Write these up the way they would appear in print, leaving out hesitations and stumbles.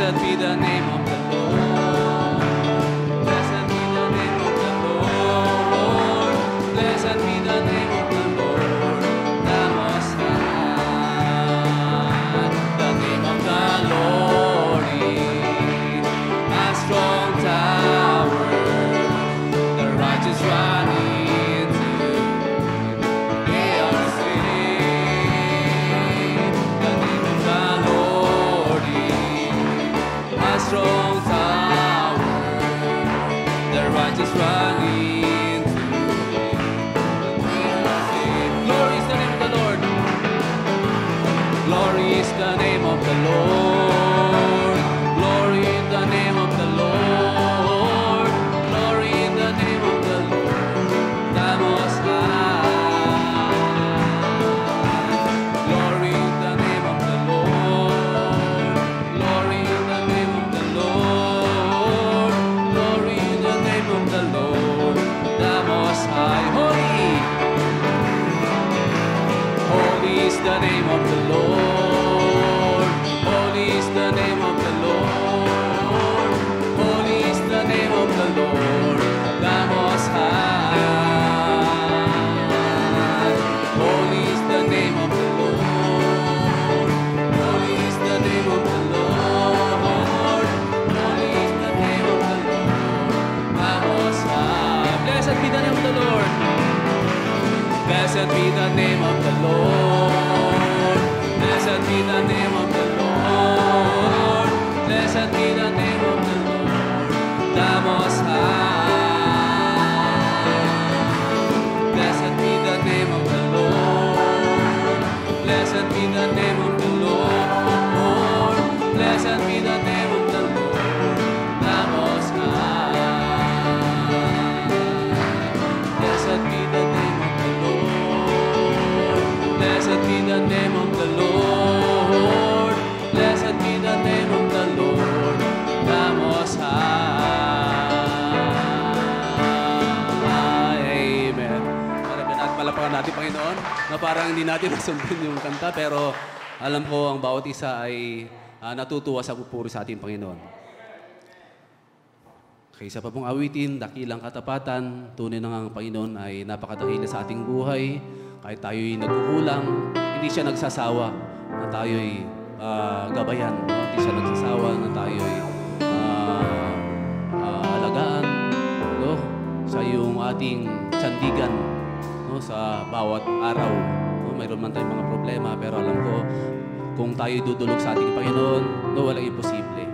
Blessed be the name of the Lord. Blessed be the name of the Lord. Blessed be the name of the Lord, the Most High. The name of the Lord is a strong tower. The righteous run into it. They are saved. The name of the Lord is a strong tower. The righteous run into it. They are saved. Glory is the name of the Lord. Glory is the name of the Lord. Glory in the name of the Lord. Glory in the name of the Lord, the Most High. Glory in the name of the Lord. Glory in the name of the Lord. Glory in the name of the Lord, the Most High. Holy, holy is the name of the Lord. Holy is the name of the Lord. Holy is the name of the Lord, the Most High. Holy is the name of the Lord. Holy is the name of the Lord. Holy is the name of the Lord, the Most High. Blessed be the name of the Lord. Blessed be the name of the Lord. Blessed be the name of the Lord. Blessed be the name of the Lord, the Most High. Blessed be the name of the Lord. Blessed be the name of the Lord. Blessed be the name of the Lord, the Most High. Blessed be the name of the Lord. Blessed be the name of the Lord. Blessed be the name of the Lord, the Most High. Amen. Palapakan natin, Panginoon, na parang hindi natin nasundin yung kanta, pero alam ko ang bawat isa ay natutuwa sa pupuri sa ating Panginoon. Kaysa pa pong awitin, dakilang katapatan, tunay na nga ang Panginoon ay napakadakila sa ating buhay. Kahit tayo'y nagkukulang, hindi siya nagsasawa na tayo'y gabayan. No? Hindi siya nagsasawa na tayo'y alagaan. No? Sa yung ating sandigan, no? Sa bawat araw. No? Mayroon man tayong mga problema, pero alam ko, kung tayo'y dudulog sa ating Panginoon, no, walang imposible.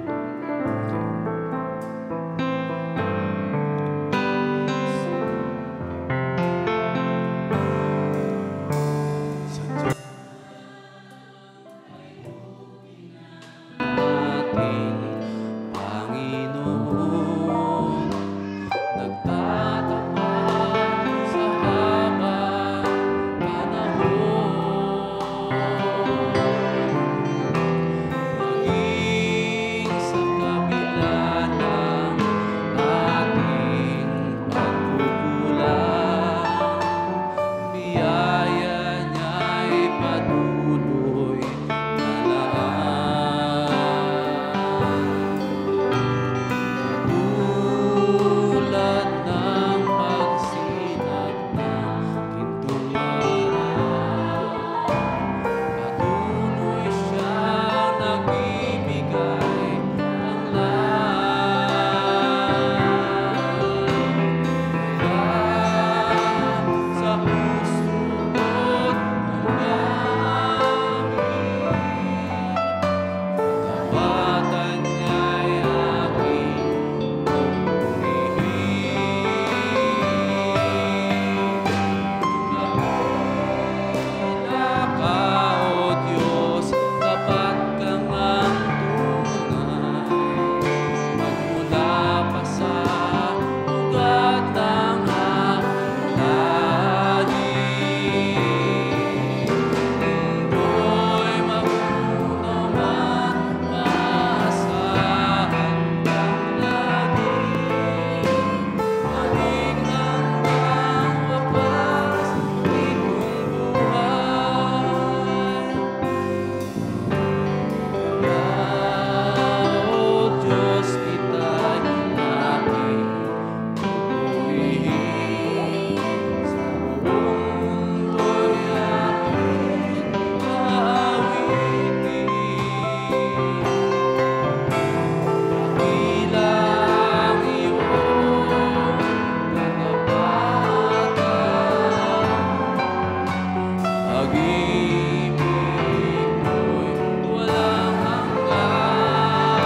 pag-ibig mo'y walang hanggan.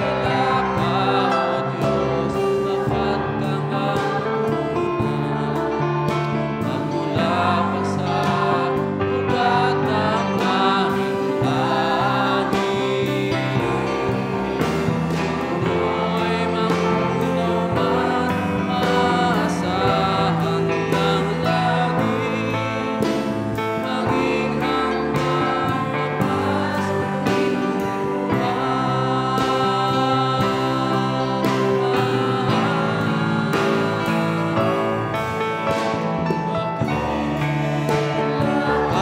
Dakila ka, O Diyos, tapat kang hanggunan. Magmula pa sa ugat ng aming langit. Puno'y mapuno man, maasahan kang lagi. Maging hanggang wakas, ka, O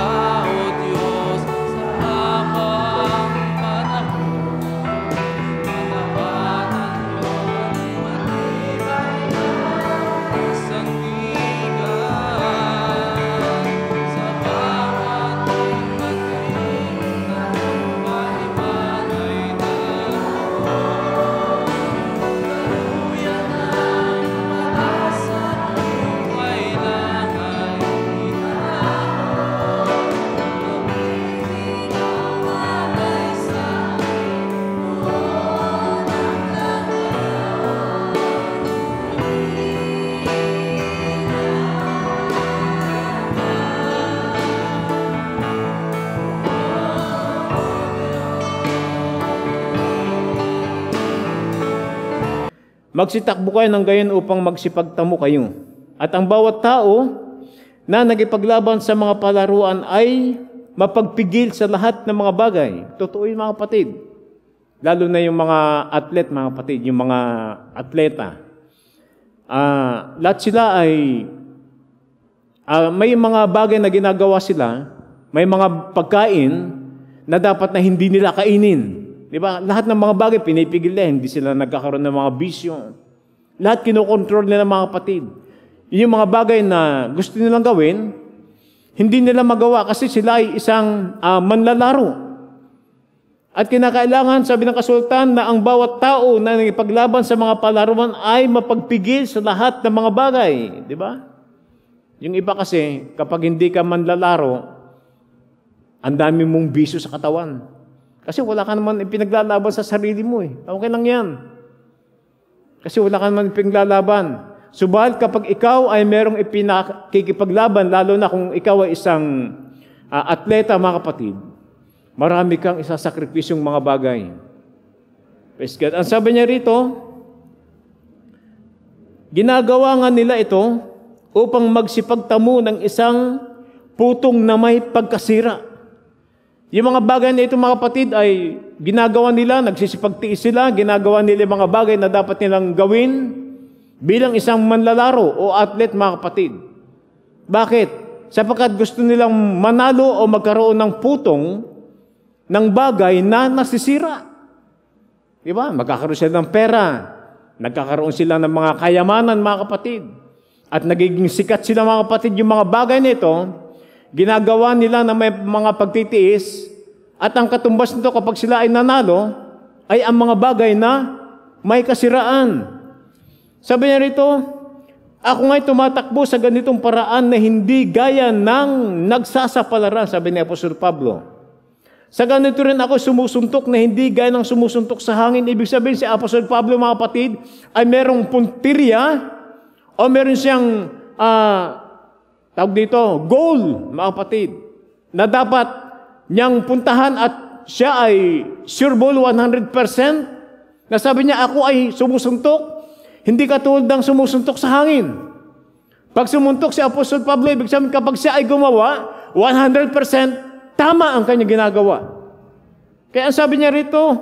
Diyos, sa habang panahon. Malawatan mo'y matibay na sandigan. Sa bawat pagdating na kaibigan ay naroon. Tuluyan ang pag-asa kung kailan ay hinahon. Ikaw alay sa noon ang Magsitakbo kayo ng gayon upang magsipagtamo kayo. At ang bawat tao na nagipaglaban sa mga palaruan ay mapagpigil sa lahat ng mga bagay. Totoo yun, mga kapatid. Lalo na yung mga atlet, mga kapatid, yung mga atleta. Lahat sila ay may mga bagay na ginagawa sila, may mga pagkain na dapat na hindi nila kainin. Di ba? Lahat ng mga bagay pinipigil nila, hindi sila nagkakaroon ng mga bisyo. Lahat kinokontrol nila, mga kapatid. Yung mga bagay na gusto nilang gawin, hindi nila magawa kasi sila ay isang manlalaro. At kinakailangan, sabi ng kasultan, na ang bawat tao na nagipaglaban sa mga palaruan ay mapagpigil sa lahat ng mga bagay. Di ba? Yung iba kasi, kapag hindi ka manlalaro, ang dami mong bisyo sa katawan. Kasi wala ka naman ipinaglalaban sa sarili mo eh. Okay lang yan. Kasi wala ka naman ipinaglalaban. Subalit kapag ikaw ay merong ipinakikipaglaban, lalo na kung ikaw ay isang atleta, mga kapatid, marami kang isasakripisyong mga bagay. Praise God. Ang sabi niya rito, ginagawa nga nila ito upang magsipagtamo ng isang putong na may pagkasira. Yung mga bagay na ito, mga kapatid, ay ginagawa nila, nagsisipagtiis sila, ginagawa nila yung mga bagay na dapat nilang gawin bilang isang manlalaro o atlet, mga kapatid. Bakit? Sapagkat gusto nilang manalo o magkaroon ng putong ng bagay na nasisira. Di ba? Magkakaroon sila ng pera, nagkakaroon sila ng mga kayamanan, mga kapatid. At nagiging sikat sila, mga kapatid, yung mga bagay na ito, ginagawa nila na may mga pagtitiis at ang katumbas nito kapag sila ay nanalo ay ang mga bagay na may kasiraan. Sabi niya rito, ako nga'y tumatakbo sa ganitong paraan na hindi gaya ng nagsasapalaran, sabi ni Apostol Pablo. Sa ganito rin ako sumusuntok na hindi gaya ng sumusuntok sa hangin. Ibig sabihin si Apostol Pablo, mga kapatid, ay merong puntirya o meron siyang tawag dito, goal, mga kapatid, na dapat niyang puntahan at siya ay sure ball 100%, na sabi niya, ako ay sumusuntok, hindi katulad ng sumusuntok sa hangin. Pag sumuntok si Apostol Pablo, ibig sabihin kapag siya ay gumawa, 100% tama ang kanya ginagawa. Kaya sabi niya rito,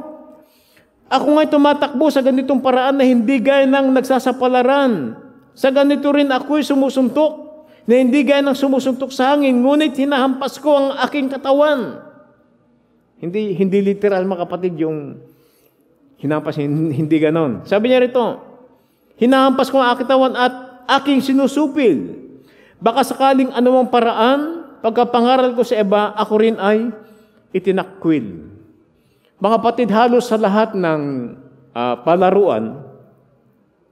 ako nga'y tumatakbo sa ganitong paraan na hindi gaya ng nagsasapalaran. Sa ganito rin ako'y sumusuntok, na hindi gaya ng sumusuntok sa hangin, ngunit hinahampas ko ang aking katawan. Hindi literal, mga kapatid, yung hinahampas, hindi ganon. Sabi niya rito, hinahampas ko ang aking katawan at aking sinusupil. Baka sakaling anumang paraan, pagkapangaral ko sa iba, ako rin ay itinakwil. Mga kapatid, halos sa lahat ng palaruan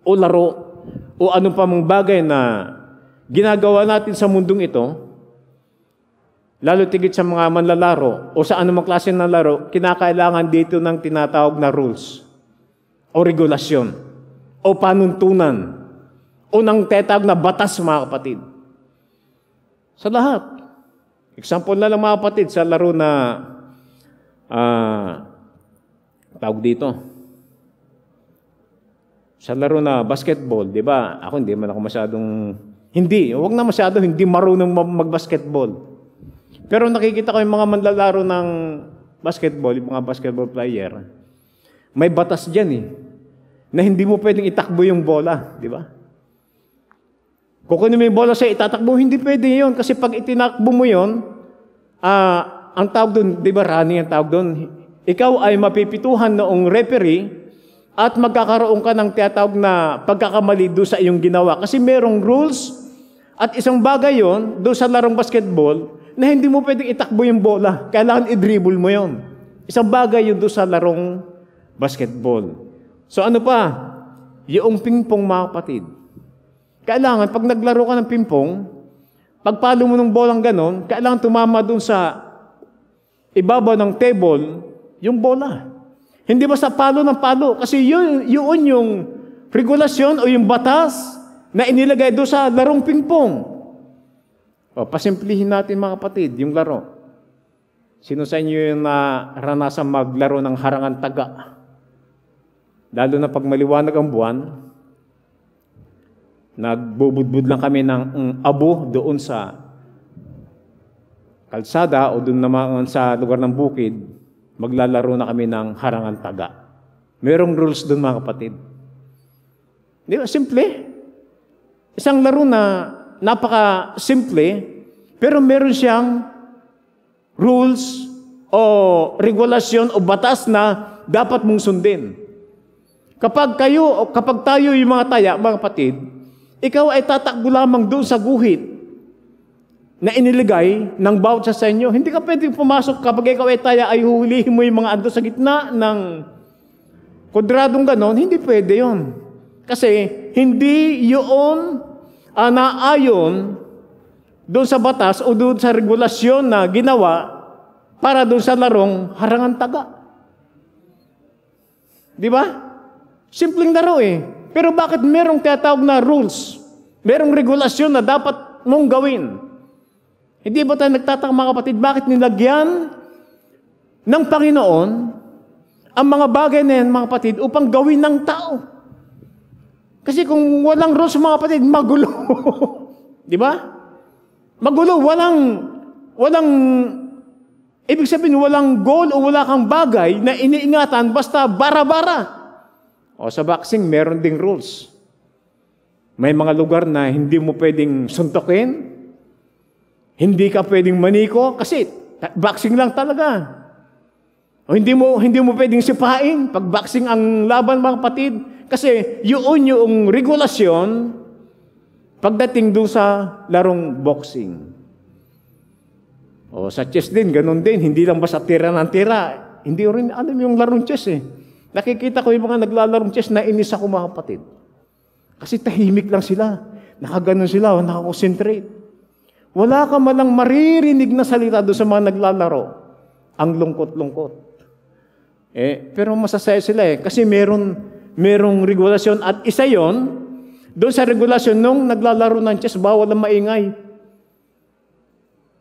o laro o anong pa mong bagay na ginagawa natin sa mundong ito, lalo tigit sa mga manlalaro o sa anumang klase ng laro, kinakailangan dito ng tinatawag na rules o regulasyon o panuntunan o ng tetawag na batas, mga kapatid. Sa lahat. Example na lang, mga kapatid, sa laro na tawag dito. Sa laro na basketball, di ba? Ako hindi man ako masyadong, huwag na masyado, hindi marunong mag-basketball. Pero nakikita ko yung mga manlalaro ng basketball, yung mga basketball player, may batas dyan na hindi mo pwedeng itakbo yung bola, di ba? Kung kunin mo yung bola sa'yo, itatakbo, hindi pwede yun. Kasi pag itinakbo mo yun, ang tawag doon, di ba, running ang tawag doon, ikaw ay mapipituhan noong referee at magkakaroon ka ng tinatawag na pagkakamali doon sa iyong ginawa. Kasi merong rules at isang bagay yon doon sa larong basketball na hindi mo pwedeng itakbo yung bola. Kailangan i-dribble mo yon. Isang bagay yun doon sa larong basketball. So ano pa? Yung pingpong, mga kapatid. Kailangan, pag naglaro ka ng pingpong, pagpalo mo ng bolang ganon, kailangan tumama doon sa ibabaw ng table yung bola. Hindi basta palo ng palo. Kasi yun yung regulasyon o yung batas na inilagay doon sa larong pingpong. O, pasimplihin natin, mga kapatid, yung laro. Sino sa inyo yung naranasan maglaro ng harangan taga? Lalo na pag maliwanag ang buwan, nagbubudbud lang kami ng abo doon sa kalsada o doon naman sa lugar ng bukid, maglalaro na kami ng harangan taga. Merong rules doon, mga kapatid. Di ba? Simple. Isang laro na napaka-simple, pero meron siyang rules o regulasyon o batas na dapat mong sundin. Kapag tayo yung mga taya, mga kapatid, ikaw ay tatakbo lamang doon sa guhit na iniligay ng bawat sa inyo. Hindi ka pwedeng pumasok kapag ikaw ay taya, ay huhulihin mo yung mga ando sa gitna ng kwadradong ganon. Hindi pwede yun. Kasi hindi yun naayon doon sa batas o doon sa regulasyon na ginawa para doon sa larong harangan taga. Di ba? Simpleng laro Pero bakit merong tinatawag na rules? Merong regulasyon na dapat mong gawin. Hindi ba tayo nagtataka, mga kapatid, bakit nilagyan ng Panginoon ang mga bagay na yan, mga kapatid, upang gawin ng tao? Kasi kung walang rules, mga kapatid, magulo. Di ba? Magulo, ibig sabihin, walang goal o wala kang bagay na iniingatan basta bara-bara. O sa boxing, meron ding rules. May mga lugar na hindi mo pwedeng suntokin, hindi ka pwedeng maniko, kasi boxing lang talaga. O hindi mo pwedeng sipain pag boxing ang laban, mga kapatid. Kasi yung regulasyon pagdating doon sa larong boxing. O sa chess din, ganun din. Hindi lang basta tira ng tira. Hindi rin alam yung larong chess Nakikita ko yung mga naglalarong chess na inis ako, mga kapatid. Kasi tahimik lang sila. Nakaganon sila, nakakonsentrate. Wala ka malang maririnig na salita doon sa mga naglalaro. Ang lungkot-lungkot. Pero masasaya sila kasi merong regulasyon at isa yon doon sa regulasyon nung naglalaro ng chess, bawal ang maingay.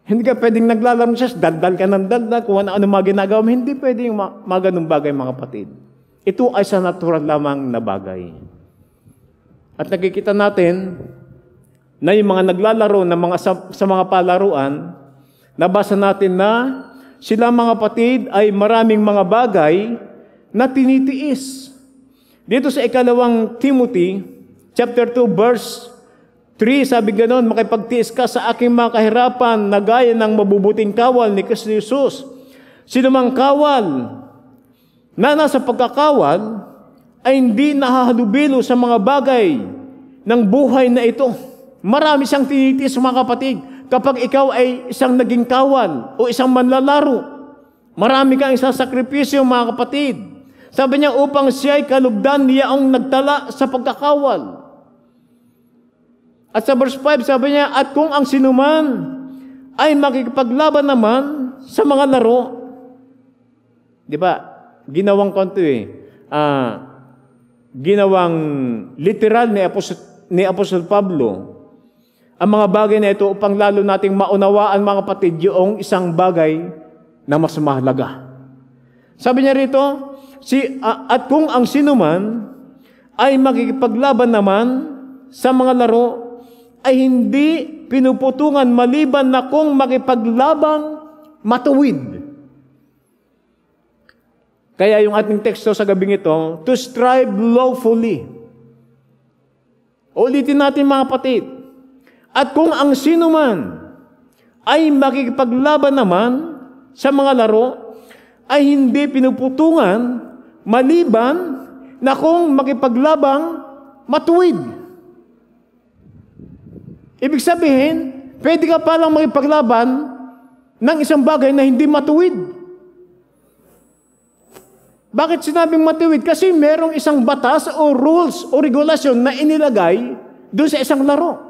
Hindi ka pwedeng naglalaro ng chess, daldal ka ng daldal, kung ano mga ginagawa mo, hindi pwedeng mga ganung bagay, mga kapatid. Ito ay sa natural lamang na bagay. At nakikita natin na yung mga naglalaro na sa mga palaruan, nabasa natin na sila, mga kapatid, ay maraming mga bagay na tinitiis. Dito sa 2 Timothy, chapter 2, verse 3, sabi ganon, makipagtiis ka sa aking mga kahirapan na gaya ng mabubuting kawal ni Kristo Jesus. Sino mang kawal na nasa pagkakawal ay hindi nahahalubilo sa mga bagay ng buhay na ito. Marami siyang tinitiis, mga kapatid. Kapag ikaw ay isang naging kawal o isang manlalaro, marami kang isasakripisyo, mga kapatid. Sabi niya, upang siya ay kalugdan niya ang nagtala sa pagkakawal. At sa verse 5, sabi niya, at kung ang sinuman ay makikipaglaban naman sa mga laro, di ba, ginawang konto ginawang literal ni Apostol Pablo, ang mga bagay na ito upang lalo nating maunawaan mga kapatid yung isang bagay na mas mahalaga. Sabi niya rito, at kung ang sinuman ay makikipaglaban naman sa mga laro, ay hindi pinuputungan maliban na kung makipaglabang matuwid. Kaya yung ating teksto sa gabing ito, to strive lawfully. Ulitin natin mga kapatid. At kung ang sinuman ay makikipaglaban naman sa mga laro, ay hindi pinuputungan maliban na kung makipaglabang matuwid. Ibig sabihin, pwede ka palang makipaglaban ng isang bagay na hindi matuwid. Bakit sinabing matuwid? Kasi merong isang batas o rules o regulasyon na inilagay doon sa isang laro.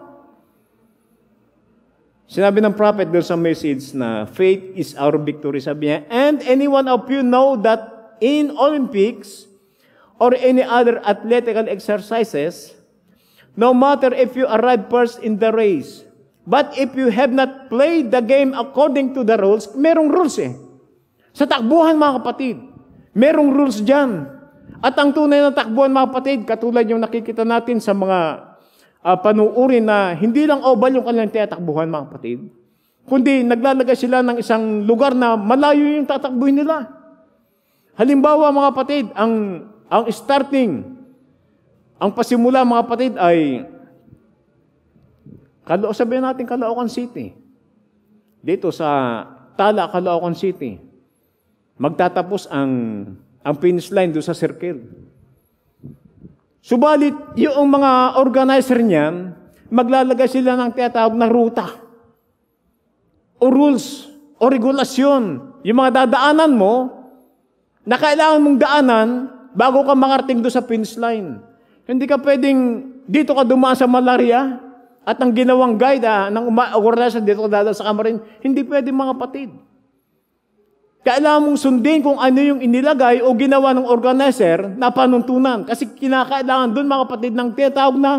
Sinabi ng prophet doon sa message na faith is our victory. Sabi niya, and any one of you know that in Olympics or any other athletical exercises, no matter if you arrive first in the race, but if you have not played the game according to the rules, merong rules Sa takbuhan mga kapatid, merong rules dyan. At ang tunay na takbuhan mga kapatid, katulad yung nakikita natin sa mga panuurin na hindi lang oval yung kanilang tinatakbuhan mga kapatid, kundi naglalagay sila ng isang lugar na malayo yung tatakbuhin nila. Halimbawa mga kapatid, ang starting, ang pasimula mga kapatid ay sabihin natin Caloocan City. Dito sa Tala, Caloocan City. Magtatapos ang finish line doon sa circle. Subalit, yung mga organizer niyan, maglalagay sila ng tinatawag na ruta o rules o regulasyon. Yung mga dadaanan mo, na kailangan mong daanan bago ka makarating doon sa finish line. Hindi ka pwedeng dito ka dumaan sa malaria at ang ginawang guide ng organizer dito ka dadaan sa kamarin. Hindi pwede mga kapatid. Kailangan mong sundin kung ano yung inilagay o ginawa ng organizer na panuntunan. Kasi kinakailangan doon mga kapatid ng tinatawag na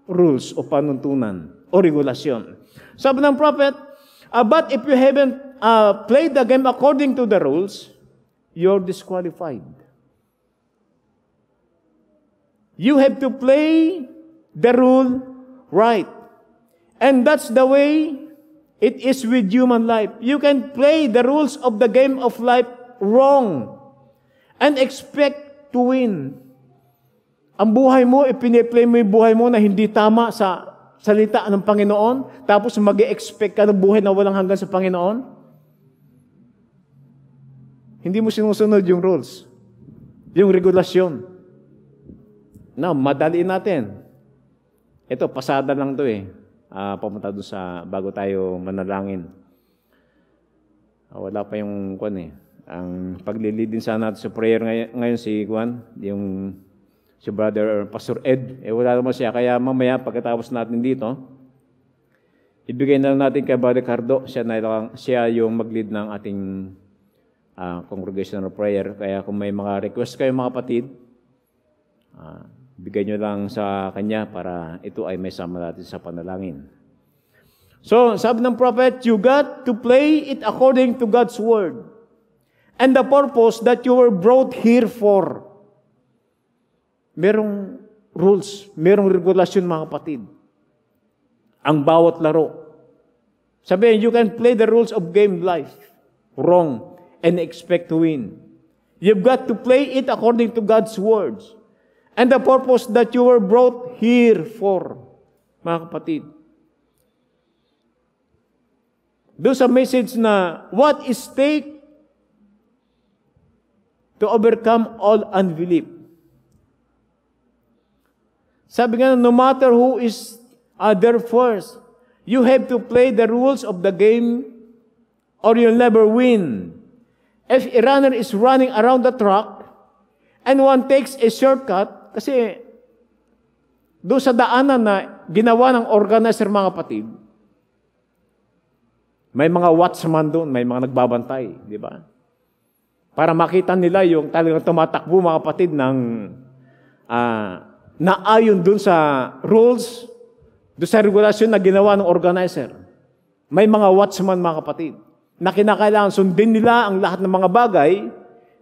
rules o panuntunan o regulasyon. Sabi ng prophet, but if you haven't played the game according to the rules, you're disqualified. You have to play the rule right. And that's the way it is with human life. You can play the rules of the game of life wrong and expect to win. Ang buhay mo, ipine-play mo yung buhay mo na hindi tama sa salita ng Panginoon, tapos mag-expect ka ng buhay na walang hanggan sa Panginoon. Hindi mo sinusunod yung rules, yung regulasyon. Now, madaliin natin. Ito, pasada lang to pumunta doon sa bago tayo manalangin. Wala pa yung ang paglilidin sana natin sa prayer ngayon si si brother Pastor Ed. Wala naman siya, kaya mamaya pagkatapos natin dito, ibigay na lang natin kay Brother Cardo. Siya yung mag-lead ng ating congregational prayer. Kaya kung may mga request kayo mga kapatid, bigay nyo lang sa kanya para ito ay may sama natin sa panalangin. So, sabi ng prophet, you got to play it according to God's word and the purpose that you were brought here for. Merong rules, merong regulasyon mga kapatid. Ang bawat laro. Sabihin, you can play the rules of game life wrong and expect to win. You've got to play it according to God's words and the purpose that you were brought here for, mga kapatid. Doon sa message na, what is stake to overcome all unbelief? Sabi nga, no matter who is there first, you have to play the rules of the game or you'll never win. If a runner is running around the track and one takes a shortcut, kasi doon sa daanan na ginawa ng organizer, mga kapatid, may mga watchman doon, may mga nagbabantay, di ba? Para makita nila yung talagang tumatakbo, mga kapatid, ng naayon doon sa rules, doon sa regulasyon na ginawa ng organizer. May mga watchman, mga kapatid, na kinakailangan sundin nila ang lahat ng mga bagay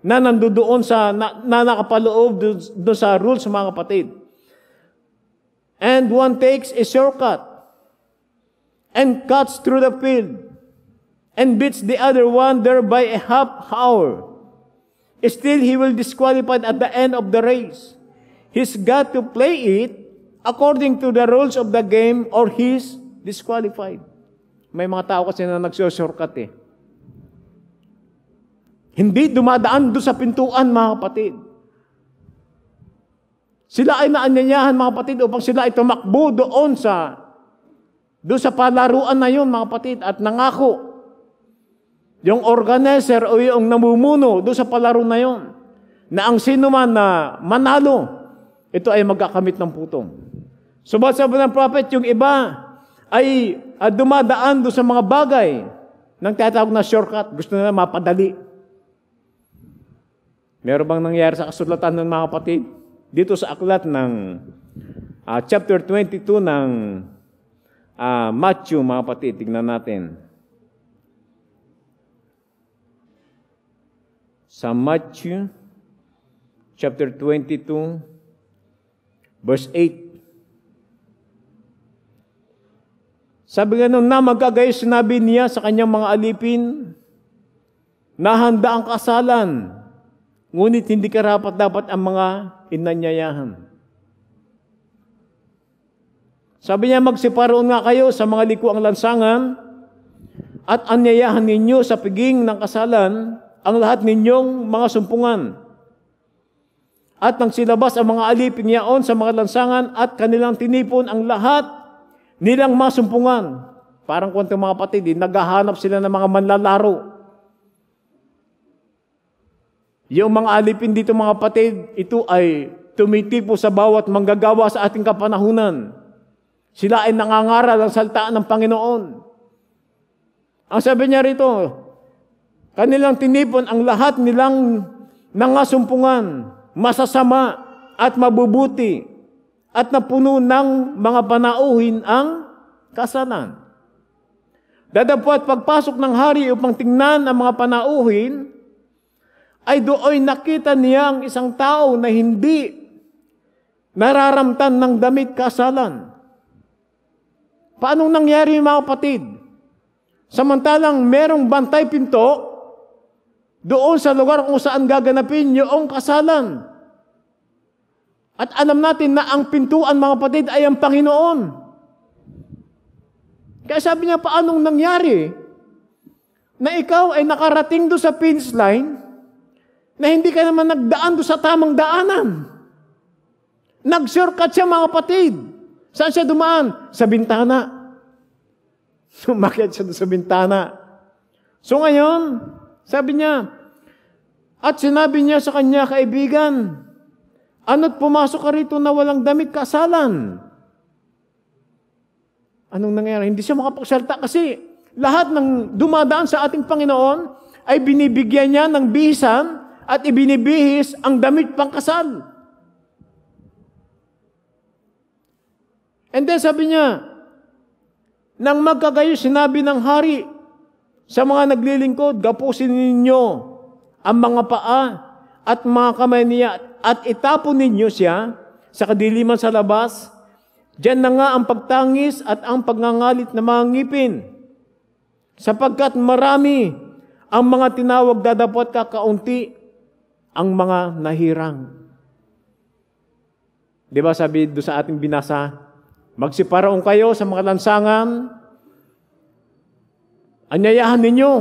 na nandoon sa, na nakapaloob doon sa rules, mga kapatid. And one takes a shortcut and cuts through the field and beats the other one there by a half hour. Still, he will disqualified at the end of the race. He's got to play it according to the rules of the game or he's disqualified. May mga tao kasi na nagsushortcut eh. Hindi dumadaan doon sa pintuan, mga kapatid. Sila ay naanyayahan, mga kapatid, upang sila ay tumakbo doon sa palaruan na yun, mga kapatid, at nangako yung organizer o yung namumuno doon sa palaro na yun, na ang sino man na manalo, ito ay magkakamit ng putong. Subalit sabi ng prophet, yung iba ay dumadaan doon sa mga bagay ng tinatawag na shortcut. Gusto nila mapadali. Meron bang nangyari sa kasulatan ng mga kapatid? Dito sa aklat ng chapter 22 ng Matthew, mga kapatid, tignan natin. Sa Matthew, chapter 22, verse 8. Sabi nga nung na magkagayo, sinabi niya sa kanyang mga alipin, na handa ang kasalan, ngunit hindi karapat-dapat ang mga inanyayahan. Sabi niya, magsiparoon nga kayo sa mga likuang lansangan at anyayahan ninyo sa piging ng kasalan ang lahat ninyong mga sumpungan. At nang silabas ang mga aliping yaon sa mga lansangan at kanilang tinipon ang lahat nilang masumpungan. Parang kwento, mga kapatid, naghahanap sila ng mga manlalaro. Yung mga alipin dito, mga kapatid, ito ay tumitipo sa bawat manggagawa sa ating kapanahunan. Sila ay nangangaral ang salita ng Panginoon. Ang sabi niya rito, kanilang tinipon ang lahat nilang nangasumpungan, masasama at mabubuti, at napuno ng mga panauhin ang kasalan. Dadapot pagpasok ng hari upang tingnan ang mga panauhin, ay doon nakita niya ang isang tao na hindi nararamtan ng damit kasalan. Paano nangyari, mga kapatid? Samantalang merong bantay pinto doon sa lugar kung saan gaganapin yung kasalan. At alam natin na ang pintuan, mga kapatid, ay ang Panginoon. Kaya sabi niya, paanong nangyari na ikaw ay nakarating doon sa finish line na hindi ka naman nagdaan doon sa tamang daanan? Nag-shortcut siya, mga kapatid. Saan siya dumaan? Sa bintana. Sumakyat siya doon sa bintana. So ngayon, sabi niya, at sinabi niya sa kanya, kaibigan, ano't pumasok ka rito na walang damit kasalan? Anong nangyari? Hindi siya makapagsalita kasi lahat ng dumadaan sa ating Panginoon ay binibigyan niya ng bihisan at ibinibihis ang damit pangkasal. And then sabi niya, nang magkagayo, sinabi ng hari sa mga naglilingkod, gapusin ninyo ang mga paa at mga kamay niya at itapon ninyo siya sa kadiliman sa labas. Diyan na nga ang pagtangis at ang pagngangalit na mga ngipin, sapagkat marami ang mga tinawag, dadapot kakaunti ang mga nahirang. Di ba sabi doon sa ating binasa, magsiparoon kayo sa mga lansangan, anyayahan ninyo,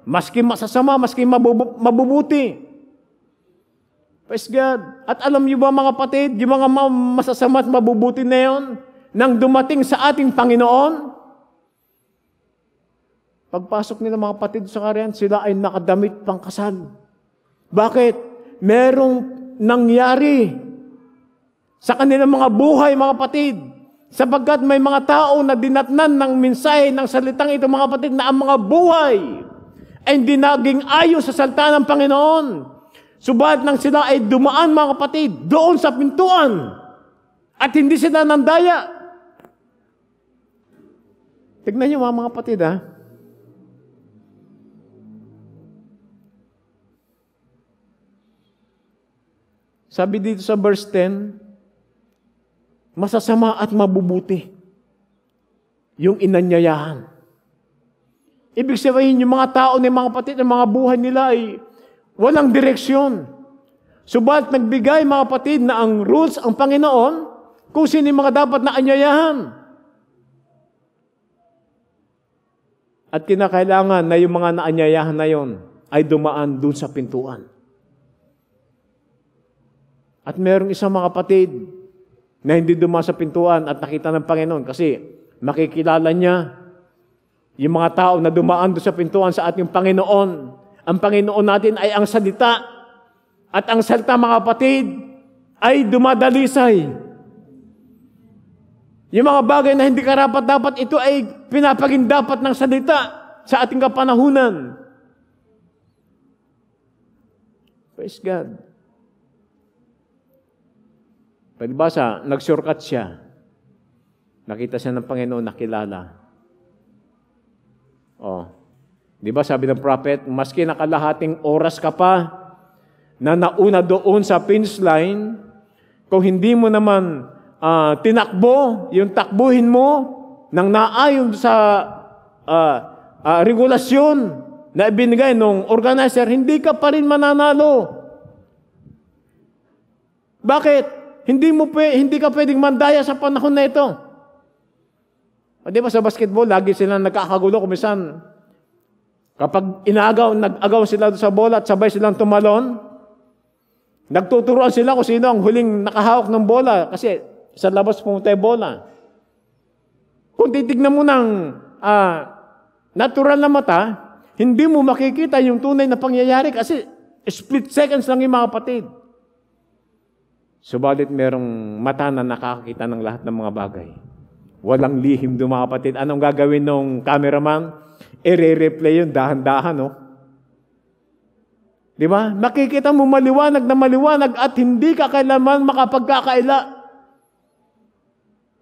maski masasama, maski mabubuti. Praise God. At alam niyo ba, mga kapatid, yung mga masasama at mabubuti na yon, nang dumating sa ating Panginoon, pagpasok nila, mga kapatid, sa karyan, sila ay nakadamit pang kasal. Bakit? Merong nangyari sa kanilang mga buhay, mga kapatid, Sapagkat may mga tao na dinatnan ng mensahe ng salitang ito, mga kapatid, na ang mga buhay ay hindi naging ayon sa salita ng Panginoon. Subalit nang sila ay dumaan, mga kapatid, doon sa pintuan at hindi sila nandaya. Tignan niyo mga kapatid, ha? Sabi dito sa verse 10, masasama at mabubuti yung inanyayahan. Ibig sabihin, yung mga tao ni mga kapatid, ang mga buhay nila ay walang direksyon. Subalit nagbigay, mga kapatid, na ang rules, ang Panginoon, kung sino yung mga dapat na anyayahan. At kinakailangan na yung mga naanyayahan na yon ay dumaan dun sa pintuan. At merong isang mga kapatid na hindi dumaan sa pintuan at nakita ng Panginoon kasi makikilala niya yung mga tao na dumaan doon sa pintuan sa ating Panginoon. Ang Panginoon natin ay ang salita. At ang salita, mga kapatid, ay dumadalisay. Yung mga bagay na hindi karapat-dapat, ito ay pinapagindapat ng salita sa ating kapanahunan. Praise God. Palibasa, nag-shortcut siya. Nakita siya ng Panginoon, nakilala. Di ba sabi ng prophet, maski nakalahating oras ka pa na nauna doon sa finish line, kung hindi mo naman tinakbo, yung takbuhin mo nang naayon sa regulasyon na ibinigay ng organizer, hindi ka pa rin mananalo. Bakit? Hindi ka pwedeng mandaya sa panahon na ito. Di ba sa basketball, lagi silang nagkakagulo kung minsan kapag nag-agaw sila sa bola at sabay silang tumalon, nagtuturuan sila kung sino ang huling nakahawak ng bola kasi sa labas pumunta yung bola. Kung titignan mo ng natural na mata, hindi mo makikita yung tunay na pangyayari kasi split seconds lang yung mga kapatid. Subalit merong mata na nakakita ng lahat ng mga bagay. Walang lihim doon, mga kapatid. Anong gagawin ng cameraman? I-replay yun dahan-dahan, no? Di ba? Makikita mo maliwanag na maliwanag at hindi ka kailanman makapagkakaila.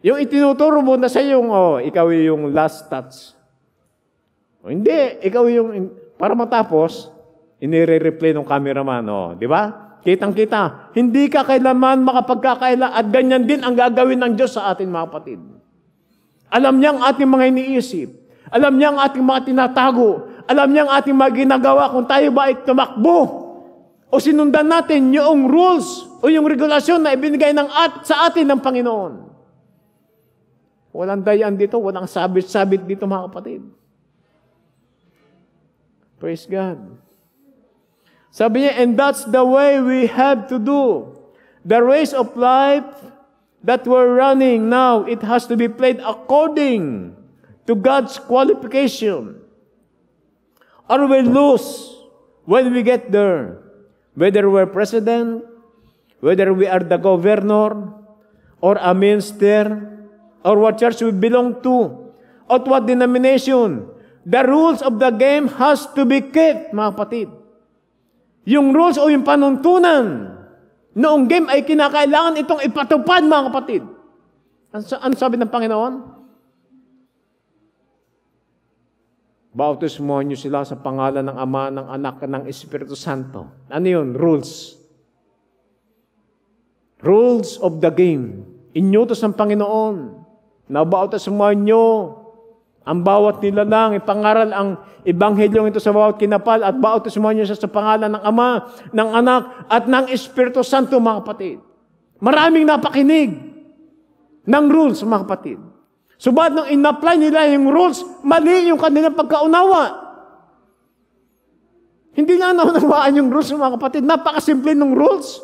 Yung itinuturo mo na sa yung, ikaw yung last touch. Hindi, ikaw yung, para matapos, inire-replay ng cameraman, di ba? Kitang-kita, hindi ka kailanman makapagkakaila at ganyan din ang gagawin ng Diyos sa atin, mga kapatid. Alam niya ang ating mga iniisip. Alam niya ang ating mga tinatago. Alam niya ang ating mga ginagawa kung tayo ba ay tumakbo o sinundan natin yung rules o yung regulasyon na ibinigay sa atin ng Panginoon. Walang dayan dito, walang sabit-sabit dito, mga kapatid. Praise God. Sabi niya, and that's the way we have to do. The race of life that we're running now, it has to be played according to God's qualification. Or we lose when we get there. Whether we're president, whether we are the governor, or a minister, or what church we belong to, or what denomination, the rules of the game has to be kept, mga kapatid. Yung rules o yung panuntunan noong game ay kinakailangan itong ipatupad, mga kapatid. Ano sabi ng Panginoon? Bautismuhan niyo sila sa pangalan ng Ama, ng Anak, ng Espiritu Santo. Ano yun? Rules. Rules of the game. Inyutos ng Panginoon. Nabautismuhan niyo ang bawat nilalang, ipangaral ang Ebanghelyong ito sa bawat kinapal at bautismuhan niyo siya sa pangalan ng Ama, ng Anak, at ng Espiritu Santo, mga kapatid. Maraming napakinig ng rules, mga kapatid. Subalit nung in-apply nila yung rules, mali yung kanilang pagkaunawa. Hindi nila naunawaan yung rules, mga kapatid. Napakasimple ng rules.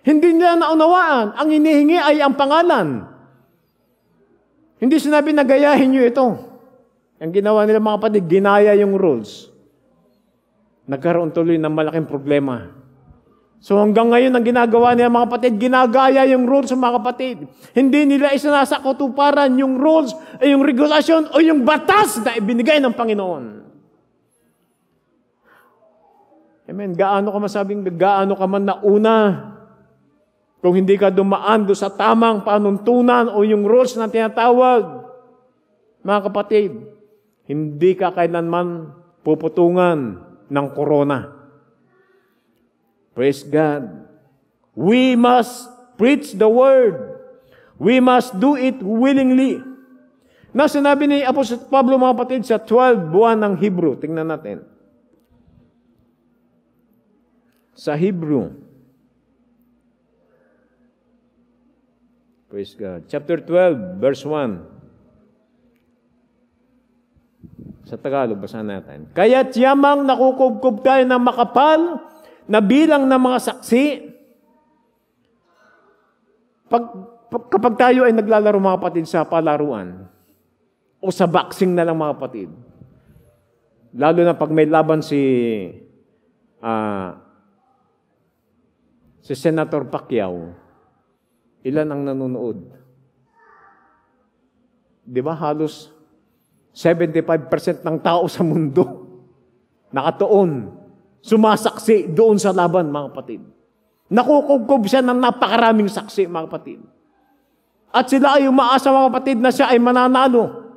Hindi nila naunawaan. Ang hinihingi ay ang pangalan. Hindi sinabi na gayahin niyo ito. Ang ginawa nila, mga kapatid, ginaya yung rules. Nagkaroon tuloy ng malaking problema So hanggang ngayon ang ginagawa nila mga kapatid, ginagaya yung rules ng mga kapatid. Hindi nila isinasakatuparan yung rules, yung regulasyon, o yung batas na ibinigay ng Panginoon. Amen. Gaano ka man nauna, kung hindi ka dumaan doon sa tamang panuntunan o yung rules na tinatawag, mga kapatid, hindi ka kailanman puputungan ng korona. Praise God. We must preach the word. We must do it willingly. Na sinabi ni Apostol Pablo mga kapatid sa 12:1 ng Hebrew. Tingnan natin. Sa Hebrew. Praise God. Chapter 12, verse 1. Sa Tagalog, basahin natin. Kaya't yamang nakukubkub tayo ng makapal na bilang ng mga saksi. Kapag tayo ay naglalaro mga kapatid sa palaruan o sa boxing na lang mga kapatid, lalo na pag may laban si Senator Pacquiao, ilan ang nanonood? Di ba halos 75% ng tao sa mundo nakatuon, sumasaksi doon sa laban, mga kapatid. Nakukubkob siya ng napakaraming saksi, mga kapatid. At sila ay umaasa, mga kapatid, na siya ay mananalo.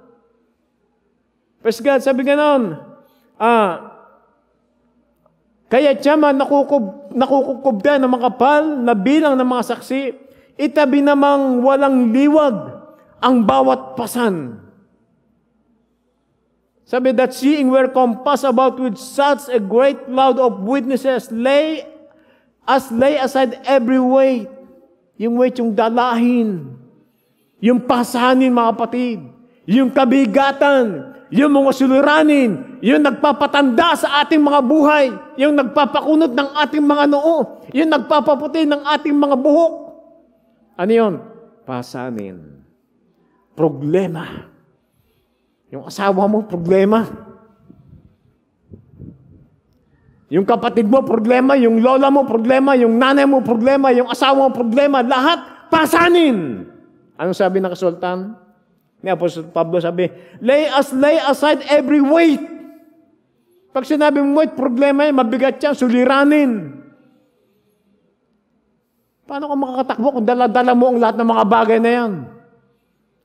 Praise God, sabi ganon, kaya tiyaman, nakukubkob tayo ng mga kapal na bilang ng mga saksi, itabi namang walang liwag ang bawat pasan. Sabi that seeing we're compassed about with such a great cloud of witnesses, lay aside every weight. Yung weight, yung dalahin. Yung pasanin, mga kapatid. Yung kabigatan. Yung mga suliranin. Yung nagpapatanda sa ating mga buhay. Yung nagpapakunot ng ating mga noo. Yung nagpapaputi ng ating mga buhok. Ano yun? Pasanin. Problema. Yung asawa mo, problema. Yung kapatid mo, problema. Yung lola mo, problema. Yung nanay mo, problema. Yung asawa mo, problema. Lahat, pasanin. Anong sabi ng kasultan? Ni Apostol Pablo sabi, lay aside every weight. Pag sinabi mo weight, problema yan, mabigat yan, suliranin. Paano ka makakatakbo kung dala-dala mo ang lahat ng mga bagay na yan?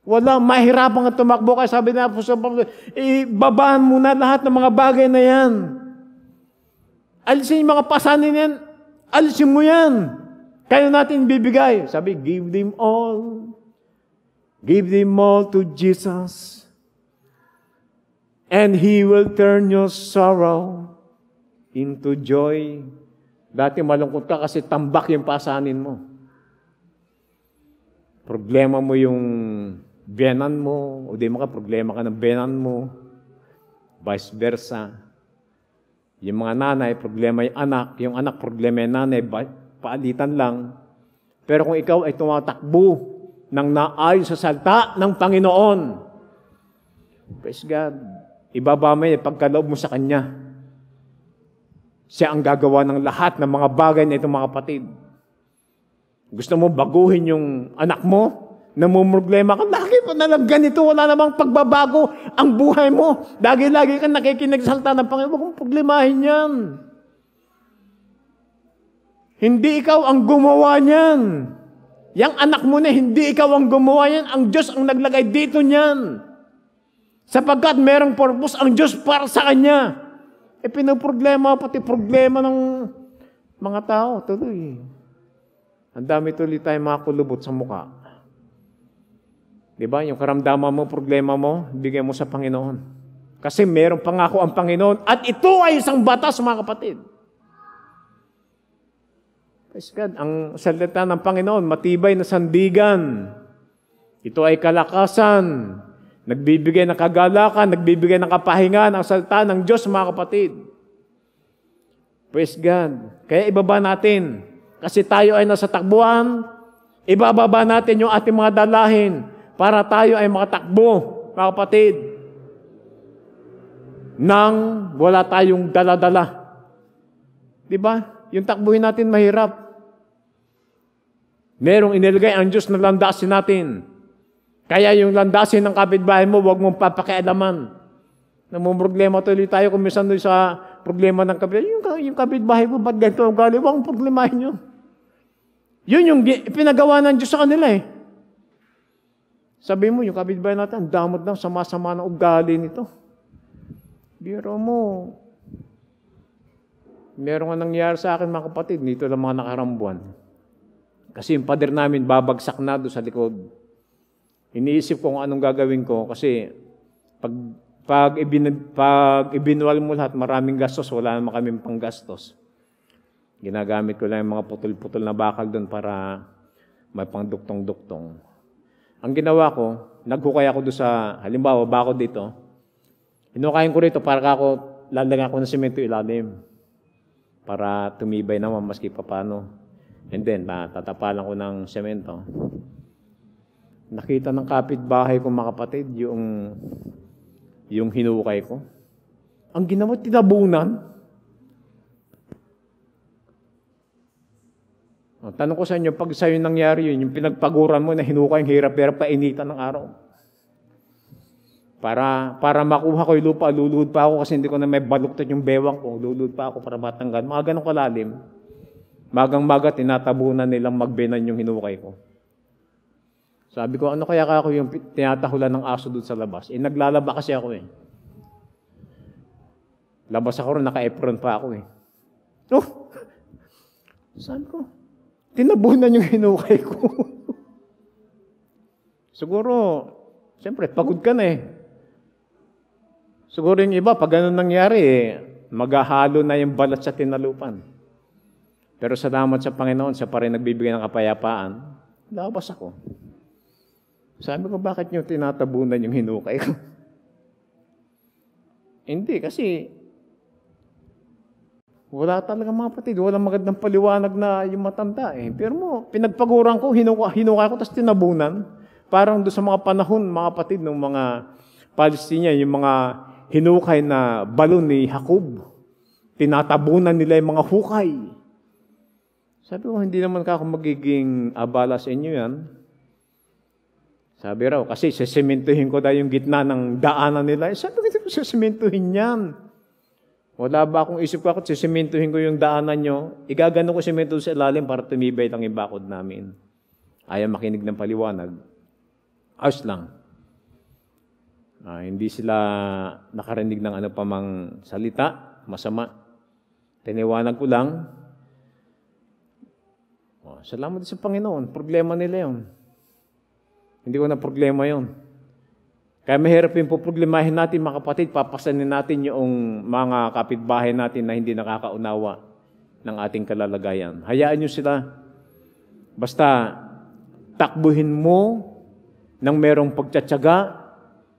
Wala, mahirapan nga tumakbo. Kaya sabi na Apostol Pablo, ibabaan mo na lahat ng mga bagay na yan. Alisin yung mga pasanin yan. Alisin mo yan. Kaya natin bibigay. Sabi, give them all. Give them all to Jesus. And He will turn your sorrow into joy. Dati malungkot ka kasi tambak yung pasanin mo. Problema mo yung benan mo, o di problema ka ng benan mo, vice versa. Yung mga nanay, problema yung anak, problema yung nanay, paalitan lang. Pero kung ikaw ay tumatakbo ng naayon sa salita ng Panginoon, praise God, ibaba mo yung pagkaloob mo sa Kanya. Siya ang gagawa ng lahat ng mga bagay na itong mga kapatid. Gusto mo baguhin yung anak mo? Namumroblema ka, lagi pa nalang ganito, wala namang pagbabago ang buhay mo. Lagi-lagi ka nakikinig sa salita ng Panginoon. Huwag mong problemahin yan. Hindi ikaw ang gumawa niyan. Yang anak mo na, hindi ikaw ang gumawa yan. Ang Diyos ang naglagay dito niyan. Sapagkat merong purpose ang Diyos para sa Kanya. Pinoproblema, pati problema ng mga tao. Tuloy. Ang dami tuloy tayong mga kulubot sa mukha. Diba? Yung karamdaman mo, problema mo, bigay mo sa Panginoon. Kasi merong pangako ang Panginoon. At ito ay isang batas, mga kapatid. Praise God. Ang salita ng Panginoon, matibay na sandigan. Ito ay kalakasan. Nagbibigay ng kagalakan, nagbibigay ng kapahingan ang salita ng Diyos, mga kapatid. Praise God. Kaya ibaba natin. Kasi tayo ay nasa takbuhan, ibababa natin yung ating mga dalahin para tayo ay makatakbo, mga kapatid, nang wala tayong dala-dala. Diba? yung takbuhin natin mahirap. Merong inilagay ang Diyos na landasin natin. Kaya yung landasin ng kapitbahay mo, huwag mong papakialaman. Namumroblema tuloy tayo kung minsan doon sa problema ng kapitbahay. Yung kapitbahay mo, ba't ganito ang ugali? Huwag mong problemahin yun. Yun yung pinagawa ng Diyos sa kanila eh. Sabi mo, yung kapitbahay natin, damot lang, sama-sama ng ugali nito. Biro mo, meron nga nangyari sa akin mga kapatid, nito lang mga nakarambuan. Kasi yung pader namin, babagsak na doon sa likod. Iniisip ko kung anong gagawin ko kasi pag ibinuwal mo lahat, maraming gastos, wala naman kaming panggastos. Ginagamit ko lang yung mga putol-putol na bakal doon para may pangduktong-duktong. Ang ginawa ko, naghukay ako doon sa, halimbawa, bakod dito. Hinukayin ko rito para lalagyan ko ng semento ilalim. Para tumibay naman maski paano. And then, tatapalan ko ng semento. Nakita ng kapitbahay ko mga kapatid, yung hinukay ko. Ang ginawa, tinabunan. Tanong ko sa inyo, pag sa'yo nangyari yun, yung pinagpaguran mo na hinukay, hirap-hirap painitan ng araw. Para makuha ko yung lupa, luluhod pa ako kasi hindi ko na may baluktot yung bewang ko. Luluhod pa ako para matanggal. Mga ganong kalalim. Magang-maga, tinatabunan nilang magbenan yung hinukay ko. Sabi ko, ano kaya ako yung tinatahulan ng aso doon sa labas? Naglalaba kasi ako eh. Labas ako rin, naka-apron pa ako eh. Oh! Sabi ko, tinabunan yung hinukay ko. Siguro, siyempre, pagod ka na eh. Siguro yung iba, pag ganun nangyari eh, maghahalo na yung balat sa tinalupan. Pero salamat sa Panginoon, siya pa rin nagbibigay ng kapayapaan. Labas ako. Sabi ko, bakit nyo tinatabunan yung hinukay ko? Hindi, kasi wala talaga mga patid. Walang magandang paliwanag na yung matanda eh. Pero pinagpaguran ko, hinukay ko, tapos tinabunan. Parang doon sa mga panahon, mga patid, ng mga Palestinian, yung mga hinukay na balon ni Jacob. Tinatabunan nila yung mga hukay. Sabi ko, hindi naman ako magiging abala sa inyo yan. Sabi raw, kasi sesimentuhin ko daw yung gitna ng daanan nila. Sabi ko, hindi ko sesimentuhin yan. Wala ba akong isip ko, sesimentuhin ko yung daanan nyo, igagano ko semento sa ilalim para tumibay lang yung bakod namin. Ayaw makinig ng paliwanag. Ayos lang. Hindi sila nakarinig ng ano pa mang salita, masama. Tiniwanag ko lang. Salamat sa Panginoon. Problema nila yun. Hindi ko na problema yun. Kaya mahirap yung problemahin natin, mga kapatid, papasanin natin yung mga kapitbahay natin na hindi nakakaunawa ng ating kalalagayan. Hayaan nyo sila. Basta takbuhin mo ng merong pagtsatsaga,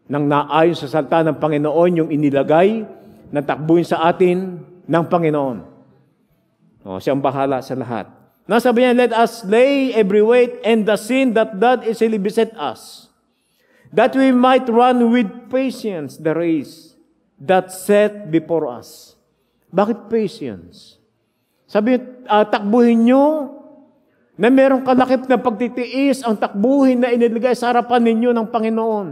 ng naayon sa salita ng Panginoon yung inilagay na takbuhin sa atin ng Panginoon. Siya ang bahala sa lahat. Nasabi niya, let us lay every weight and the sin that doth easily beset us, that we might run with patience the race that set before us. Bakit patience? Sabi niya, takbuhin nyo na merong kalakip na pagtitiis ang takbuhin na inilagay sa harapan ninyo ng Panginoon.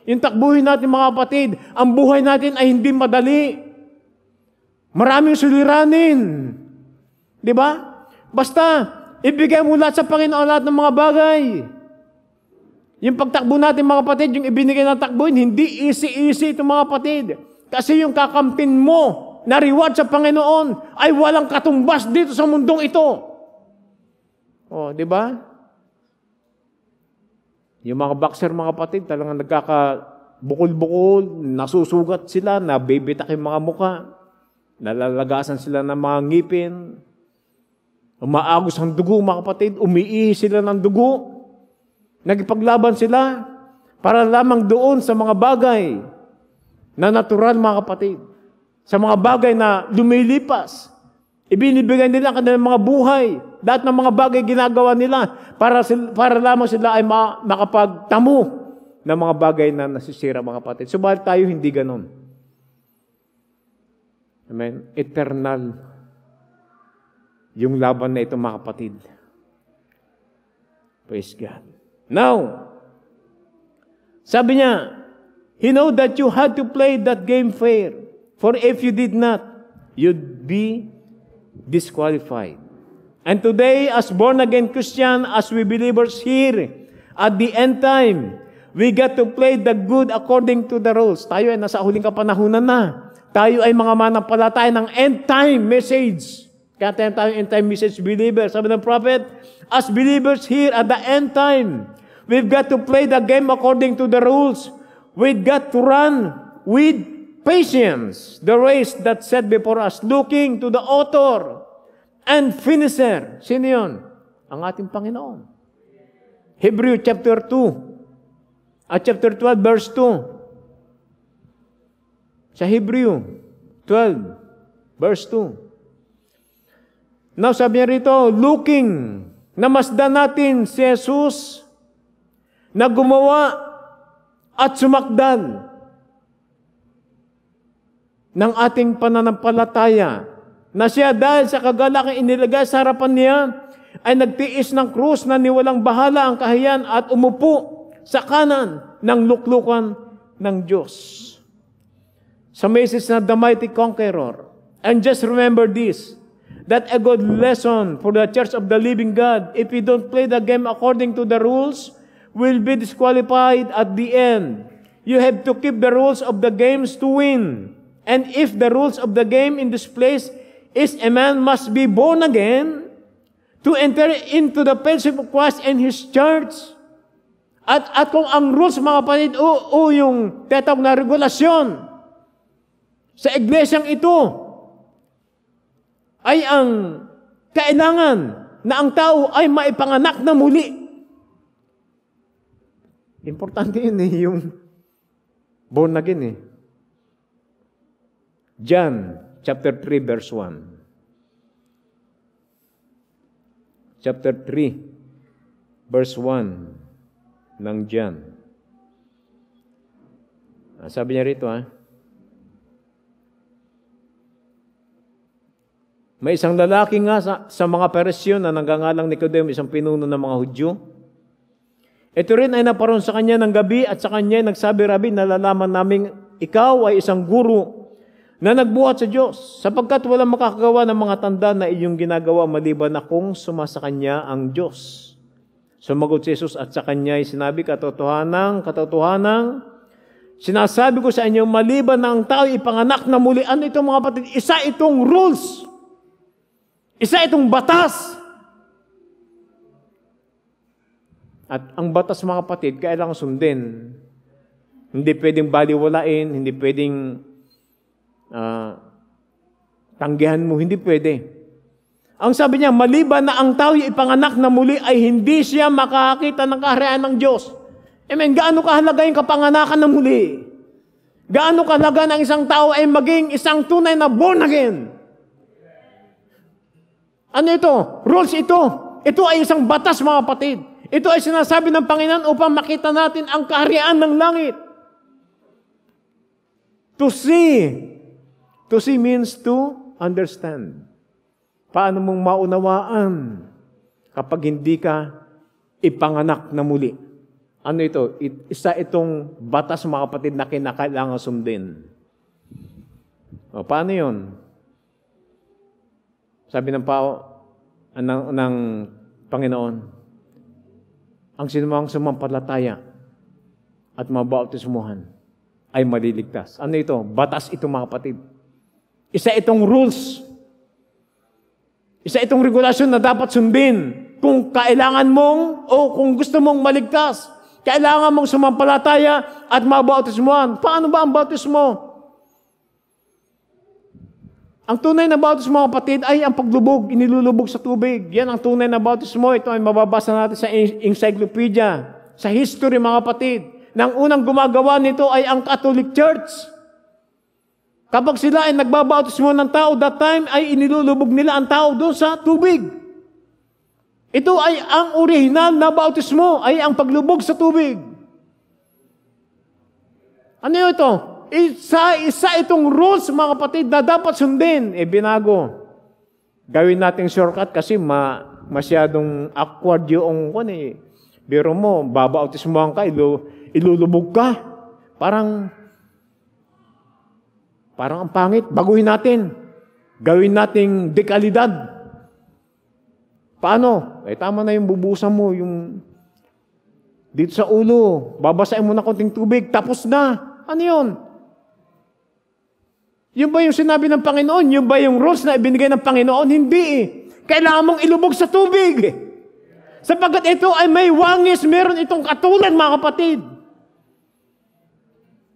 Yung takbuhin natin mga kapatid, ang buhay natin ay hindi madali. Maraming suliranin. Di ba? Basta, ibigay mo lahat sa Panginoon lahat ng mga bagay. Yung pagtakbo natin mga kapatid, yung ibinigay na takbuhin, hindi easy-easy ito mga kapatid. Kasi yung kakampin mo na reward sa Panginoon ay walang katumbas dito sa mundong ito. Di ba? Yung mga boxer, mga kapatid, talagang nagkakabukol-bukol, nasusugat sila, nabibitak yung mga muka, nalalagasan sila ng mga ngipin, umaagos ang dugo, mga kapatid, umiihi sila ng dugo, nagipaglaban sila para lamang doon sa mga bagay na natural, mga kapatid, sa mga bagay na lumilipas. Ibinibigay nila ang kanilang mga buhay. Lahat ng mga bagay ginagawa nila para lamang sila ay makapagtamo ng mga bagay na nasisira, mga kapatid. Subalit tayo hindi ganon. Amen? Eternal. yung laban na ito, mga kapatid. Praise God. Now, sabi niya, He know that you had to play that game fair. For if you did not, you'd be disqualified. And today, as born-again Christian, as we believers here, at the end time, we get to play the good according to the rules. Tayo ay nasa huling kapanahunan na. Tayo ay mga manampalataya ng end time message. Kaya tayo end time message believers. Sabi ng prophet, as believers here at the end time, we've got to play the game according to the rules. We've got to run with patience the race that's set before us, looking to the author and finisher. Sino yun? Ang ating Panginoon. Hebrew chapter 2 at chapter 12 verse 2. Sa Hebrew 12 verse 2. Now sabi niya rito, looking, namasdan natin si Jesus na gumawa at sumakdal ng ating pananampalataya, na siya dahil sa kagalakang inilagay sa harapan niya, ay nagtiis ng krus na niwalang bahala ang kahiyan at umupo sa kanan ng luklukan ng Diyos. Sa message na The Mighty Conqueror. And just remember this, that a good lesson for the Church of the Living God, if we don't play the game according to the rules, will be disqualified at the end. You have to keep the rules of the games to win. And if the rules of the game in this place is a man must be born again to enter into the fellowship of Christ and His church. At kung ang rules, mga kapatid, o yung tetawag na regulasyon sa iglesyang ito ay ang kailangan na ang tao ay maipanganak na muli. Importante yun yung born again John chapter 3 verse 1. Chapter 3 verse 1 ng John. Sabi niya rito may isang lalaki nga sa mga Peresyon na nagngangalang Nicodemo, isang pinuno ng mga Hudyo. Ito rin ay naparoon sa kanya ng gabi at sa kanya nagsabi, Rabi, nalalaman namin ikaw ay isang guro na nagbuhat sa Diyos, sapagkat walang makakagawa ng mga tanda na iyong ginagawa maliban na kung sumasa kanya ang Diyos. Sumagot si Jesus at sa kanya ay sinabi, katotohanan, sinasabi ko sa inyo, maliban na ang tao ipanganak na muli. Ano ito, mga kapatid? Isa itong rules. Isa itong batas. At ang batas, mga kapatid, kailangan sundin. Hindi pwedeng baliwalain, hindi pwedeng tanggihan mo, hindi pwede. Ang sabi niya, maliban na ang tao ipanganak na muli ay hindi siya makakakita ng kaharian ng Diyos. Amen. Gaano kahalaga yung kapanganakan na muli? Gaano kahalaga ng isang tao ay maging isang tunay na born again? Ano ito? Rules ito. Ito ay isang batas, mga kapatid. Ito ay sinasabi ng Panginoon upang makita natin ang kaharian ng langit. To see. To see means to understand. Paano mong maunawaan kapag hindi ka ipanganak na muli? Ano ito? Isa itong batas, mga kapatid, na kinakailangan sundin. O, paano yun? Sabi ng Panginoon, ang sinumang sumampalataya at mabautismuhan ay maliligtas. Ano ito? Batas ito, mga kapatid. Isa itong rules. Isa itong regulasyon na dapat sundin. Kung kailangan mong o kung gusto mong maligtas, kailangan mong sumampalataya at mabautismuhan. Paano ba ang bautismo? Ang tunay na bautismo, mga kapatid, ay ang paglubog, inilulubog sa tubig. Yan ang tunay na bautismo. Ito ay mababasa natin sa encyclopedia, sa history, mga kapatid. Nang unang gumagawa nito ay ang Catholic Church. Kapag sila ay nagbabautismo ng tao, that time ay inilulubog nila ang tao doon sa tubig. Ito ay ang original na bautismo, ay ang paglubog sa tubig. Ano yun ito? Isa itong rules, mga kapatid, na dapat sundin. Binago gawin nating shortcut kasi masyadong awkward yung Biro mo, babautismuhan ka, ilulubog ka. Parang ang pangit. Baguhin natin. Gawin nating dekalidad. Paano? Tama na yung bubusan mo, yung dito sa ulo. Babasahin mo na konting tubig. Tapos na. Ano yun? Yun ba yung sinabi ng Panginoon? Yun ba yung rules na ibinigay ng Panginoon? Hindi eh. Kailangan mong ilubog sa tubig. Sapagkat ito ay may wangis, meron itong katulad, mga kapatid.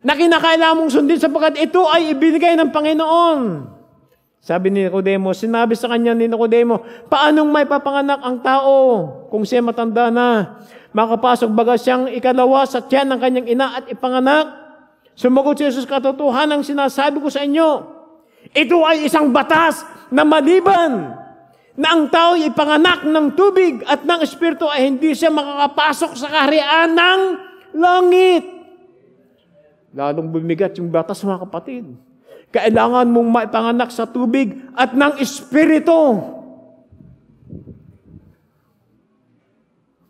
Na kinakailangan mong sundin sapagkat ito ay ibinigay ng Panginoon. Sabi ni Nicodemo, sinabi sa kanya ni Nicodemo, paanong may papanganak ang tao kung siya matanda na? Makapasok baga siyang ikalawa sa tiyan ng kanyang ina at ipanganak? Sumagot si Jesus, katotohanan ang sinasabi ko sa inyo. Ito ay isang batas na maliban na ang tao ay ipanganak ng tubig at ng Espiritu ay hindi siya makakapasok sa kaharian ng langit. Lalong bumigat yung batas, mga kapatid. Kailangan mong maipanganak sa tubig at ng Espiritu.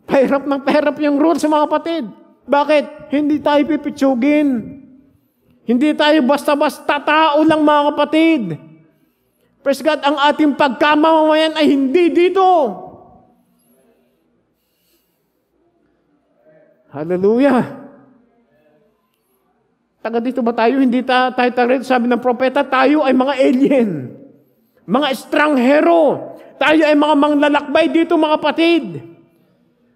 Pahirap yung rules, mga kapatid. Bakit? Hindi tayo pipitsugin. Hindi tayo basta-basta tao lang, mga kapatid. Praise God, ang ating pagkamamayan ay hindi dito. Hallelujah. Taga dito ba tayo? Hindi tayo rito. Sabi ng propeta, tayo ay mga alien. Mga estranghero. Tayo ay mga manglalakbay dito, mga kapatid.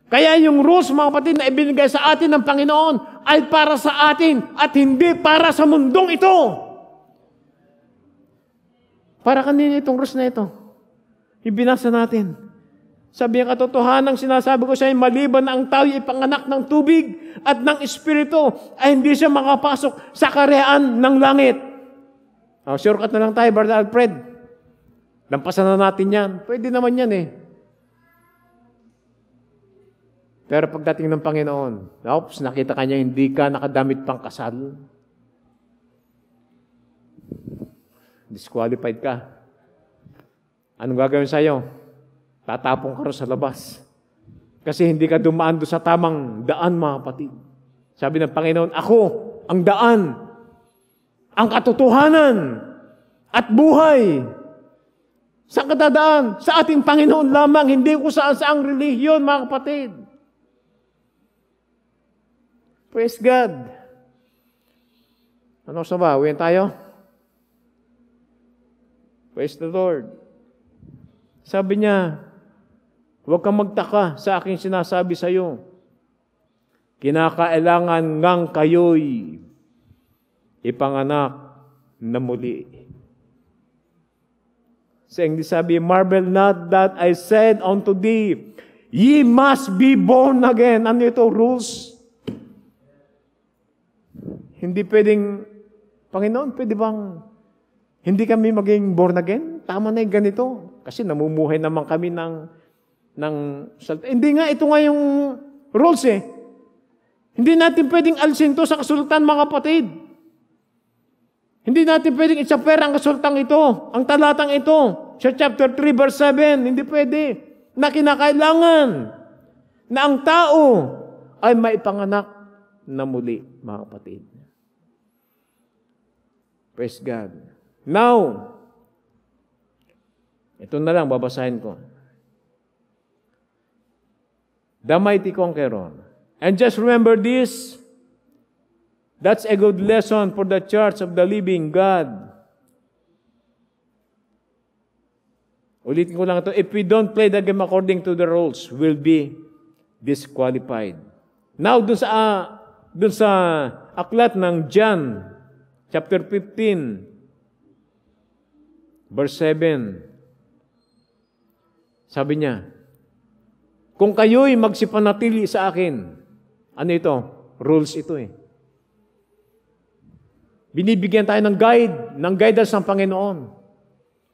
Kaya yung rules, mga kapatid, na ibinigay sa atin ng Panginoon ay para sa atin at hindi para sa mundong ito. Para kanina itong rules na ito. Ibinasa natin. Sabi ang katotohanan, sinasabi ko sa inyo, maliban na ang tao ay ipanganak ng tubig at ng Espiritu, ay hindi siya makapasok sa kaharian ng langit. Shortcut na lang tayo, Brother Alfred. Lampasan na natin yan. Pwede naman yan eh. Pero pagdating ng Panginoon, nakita ka niya, hindi ka nakadamit pang kasal. Disqualified ka. Anong gagawin sa'yo? Tatapong ka rin sa labas. Kasi hindi ka dumaan doon sa tamang daan, mga kapatid. Sabi ng Panginoon, ako ang daan, ang katotohanan, at buhay. Saan ka dadaan? Sa ating Panginoon lamang, hindi ko saan-saang relihiyon, mga kapatid. Praise God. Ano sa ba? Uwian tayo? Praise the Lord. Sabi niya, huwag kang magtaka sa aking sinasabi sa iyo. Kinakailangan ngang kayo'y ipanganak na muli. Sa English sabi, marvel not that I said unto thee, ye must be born again. Ano ito? Rules. Hindi pwedeng, Panginoon, pwede bang hindi kami maging born again? Tama na yung ganito. Kasi namumuhay naman kami ng salita. Hindi nga, ito nga yung rules eh. Hindi natin pwedeng alisin to sa kasulatan, mga kapatid. Hindi natin pwedeng itsaper ang kasultang ito, ang talatang ito, sa chapter 3, verse 7. Hindi pwede. Na kinakailangan na ang tao ay maipanganak na muli, mga kapatid. Praise God. Now, ito na lang, babasahin ko. The mighty conqueror. And just remember this, that's a good lesson for the church of the living God. Ulitin ko lang ito, if we don't play the game according to the rules, we'll be disqualified. Now, dun sa aklat ng John, chapter 15, verse 7, sabi niya, kung kayo'y magsipanatili sa akin, ano ito? Rules ito eh. Binibigyan tayo ng guidance ng Panginoon.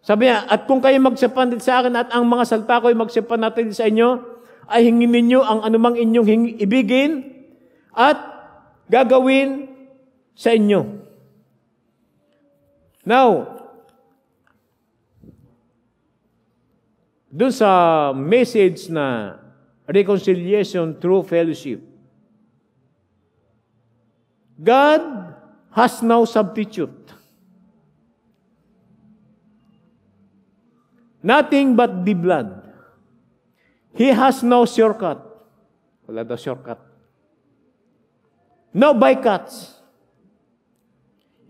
Sabi niya, at kung kayo magsipanatili sa akin at ang mga salta ko'y magsipanatili sa inyo, ay hingin ninyo ang anumang inyong ibigin at gagawin sa inyo. Now, doon sa message na reconciliation through fellowship. God has no substitute. Nothing but the blood. He has no shortcut. Wala daw shortcut. No bycuts.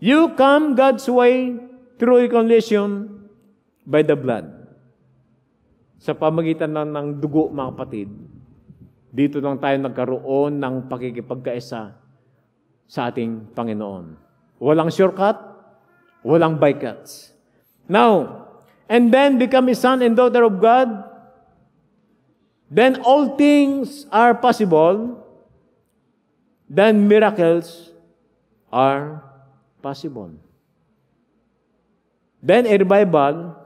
You come God's way through reconciliation by the blood. Sa pamagitan ng dugo, mga kapatid, dito lang tayo nagkaroon ng pakikipagkaisa sa ating Panginoon. Walang shortcut, walang bycuts. Now, and then become a son and daughter of God, then all things are possible, then miracles are possible. Then a revival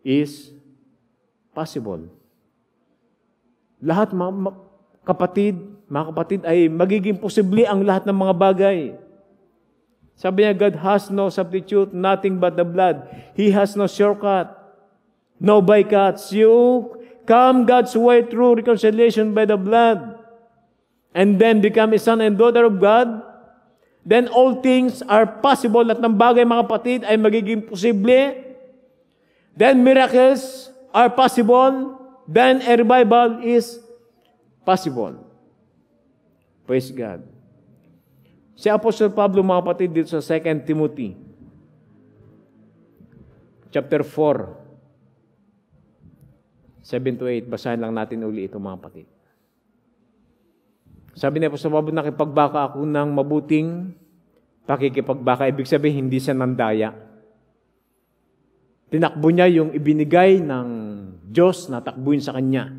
is possible. Lahat mga kapatid ay magiging posible ang lahat ng mga bagay. Sabi niya, God has no substitute, nothing but the blood. He has no shortcut, no bycuts. You come God's way through reconciliation by the blood, and then become a son and daughter of God, then all things are possible. At ng bagay, mga kapatid, ay magiging posible. Then miracles are possible, then a revival is possible. Praise God. Si Apostle Pablo, mga kapatid, dito sa 2 Timothy, chapter 4, 7-8, basahin lang natin uli ito, mga kapatid. Sabi niya po sa Pablo, nakipagbaka ako ng mabuting pakikipagbaka. Ibig sabihin, hindi siya nandaya. Tinakbo niya yung ibinigay ng Diyos na takbuhin sa kanya.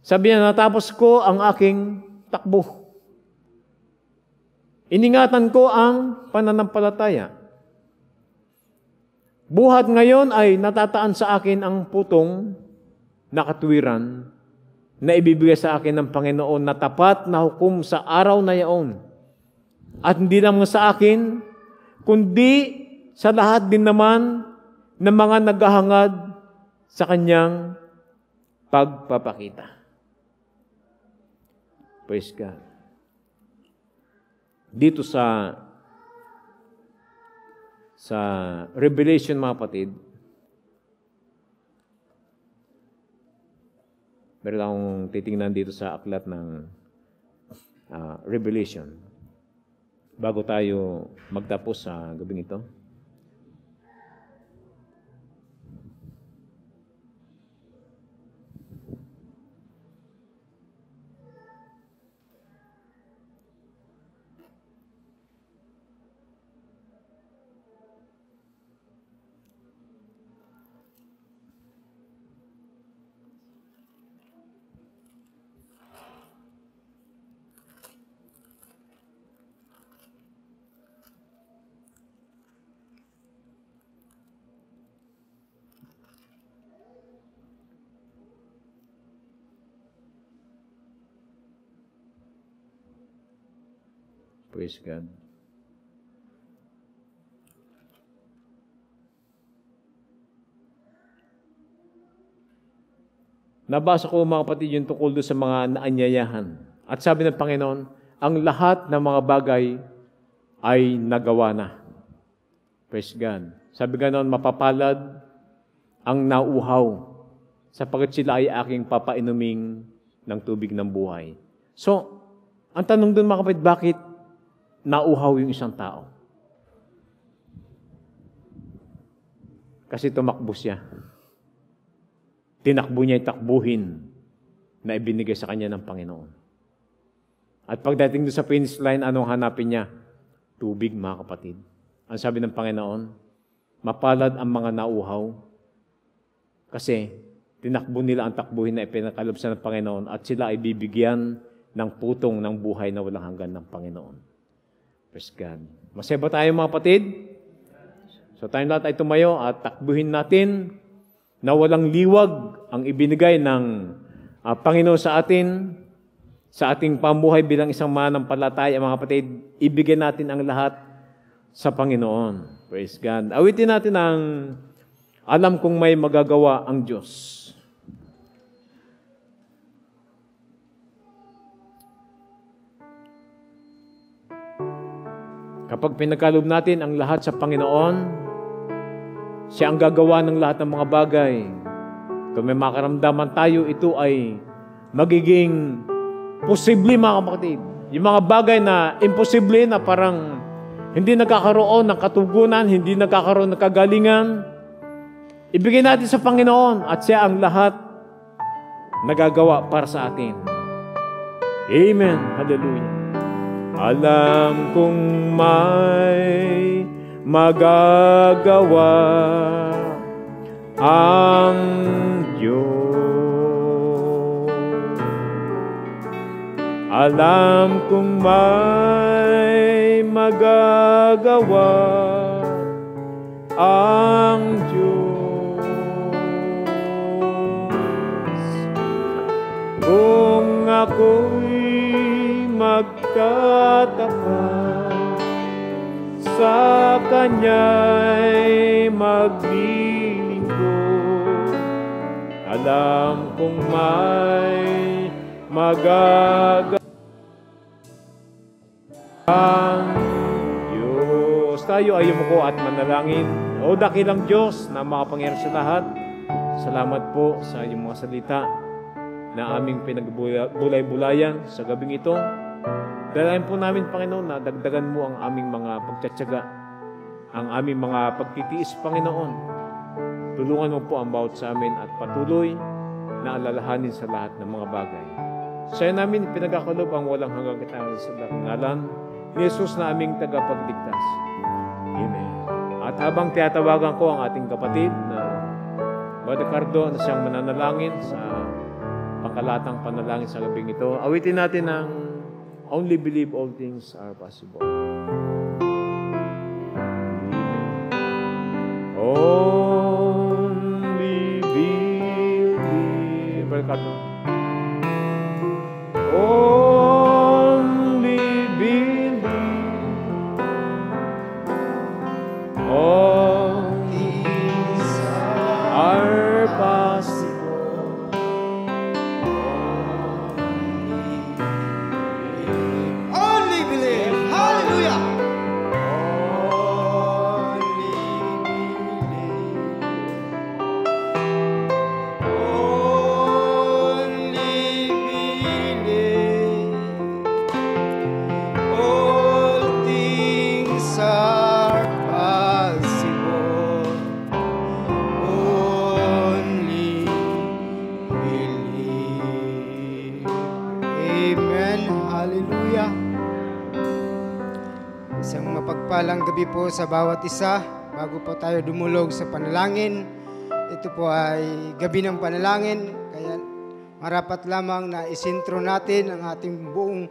Sabi niya, natapos ko ang aking takbo. Iningatan ko ang pananampalataya. Buhat ngayon ay natataan sa akin ang putong na katuwiran na ibibigay sa akin ng Panginoon na tapat na hukom sa araw na yaon. At hindi lang sa akin, kundi sa lahat din naman ng mga naghahangad sa kanyang pagpapakita. Praise God. Dito sa Revelation, mga kapatid, meron akong titingnan dito sa aklat ng Revelation. Bago tayo magtapos sa gabing ito. Praise God. Nabasa ko, mga kapatid, yung tungkol doon sa mga naanyayahan. At sabi ng Panginoon, ang lahat ng mga bagay ay nagawa na. Praise God. Sabi ganoon, mapapalad ang nauuhaw sapagkat sila ay aking papainuming ng tubig ng buhay. So, ang tanong doon, mga kapatid, bakit nauuhaw yung isang tao? Kasi tumakbo siya. Tinakbo niya yung takbuhin na ibinigay sa kanya ng Panginoon. At pagdating doon sa finish line, anong hanapin niya? Tubig, mga kapatid. Ang sabi ng Panginoon, mapalad ang mga nauuhaw kasi tinakbo nila ang takbuhin na ipinakalob sa ng Panginoon at sila ay bibigyan ng putong ng buhay na walang hanggan ng Panginoon. Praise God. Masaya ba tayo, mga kapatid? So tayong lahat ay tumayo at takbuhin natin na walang liwag ang ibinigay ng Panginoon sa atin, sa ating pamuhay bilang isang mananampalataya, mga kapatid. Ibigay natin ang lahat sa Panginoon. Praise God. Awitin natin ang Alam kong may magagawa ang Diyos. Kapag pinagkaloob natin ang lahat sa Panginoon, siya ang gagawa ng lahat ng mga bagay. Kung may makaramdaman tayo, ito ay magiging posible, mga kapatid. Yung mga bagay na imposible, na parang hindi nagkakaroon ng katugunan, hindi nagkakaroon ng kagalingan, ibigay natin sa Panginoon at siya ang lahat nagagawa para sa atin. Amen. Hallelujah. Alam kong may magagawa ang Diyos. Alam kong may magagawa ang Diyos. Kung ako'y magtatapat, sa Kanya'y maglilingkod, alam kong may magagawa ang Diyos. Tayo ay yumuko at manalangin. O dakilang Diyos na makapangyarihan sa lahat, salamat po sa iyong mga salita na aming pinagbulay-bulayan sa gabing ito. Dalayan po namin, Panginoon, na dagdagan mo ang aming mga pagtsatsaga, ang aming mga pagtitiis, Panginoon. Tulungan mo po ang bawat sa amin at patuloy na alalahanin sa lahat ng mga bagay. Sa'yo namin pinagkakalob ang walang hanggang katangalan sa ngalan ni Jesus na aming tagapagligtas. Amen. At habang tiyatawagan ko ang ating kapatid na Brother Cardo na siyang mananalangin sa pangkalatang panalangin sa gabing ito, awitin natin ang Only Believe All Things Are Possible. Only believe. Brother Cardo. Only believe. All things are possible. Only believe. Hallelujah. Mapagpalang gabi po sa bawat isa. Bago po tayo dumulog sa panalangin, ito po ay gabi ng panalangin, kaya marapat lamang na isintro natin ang ating buong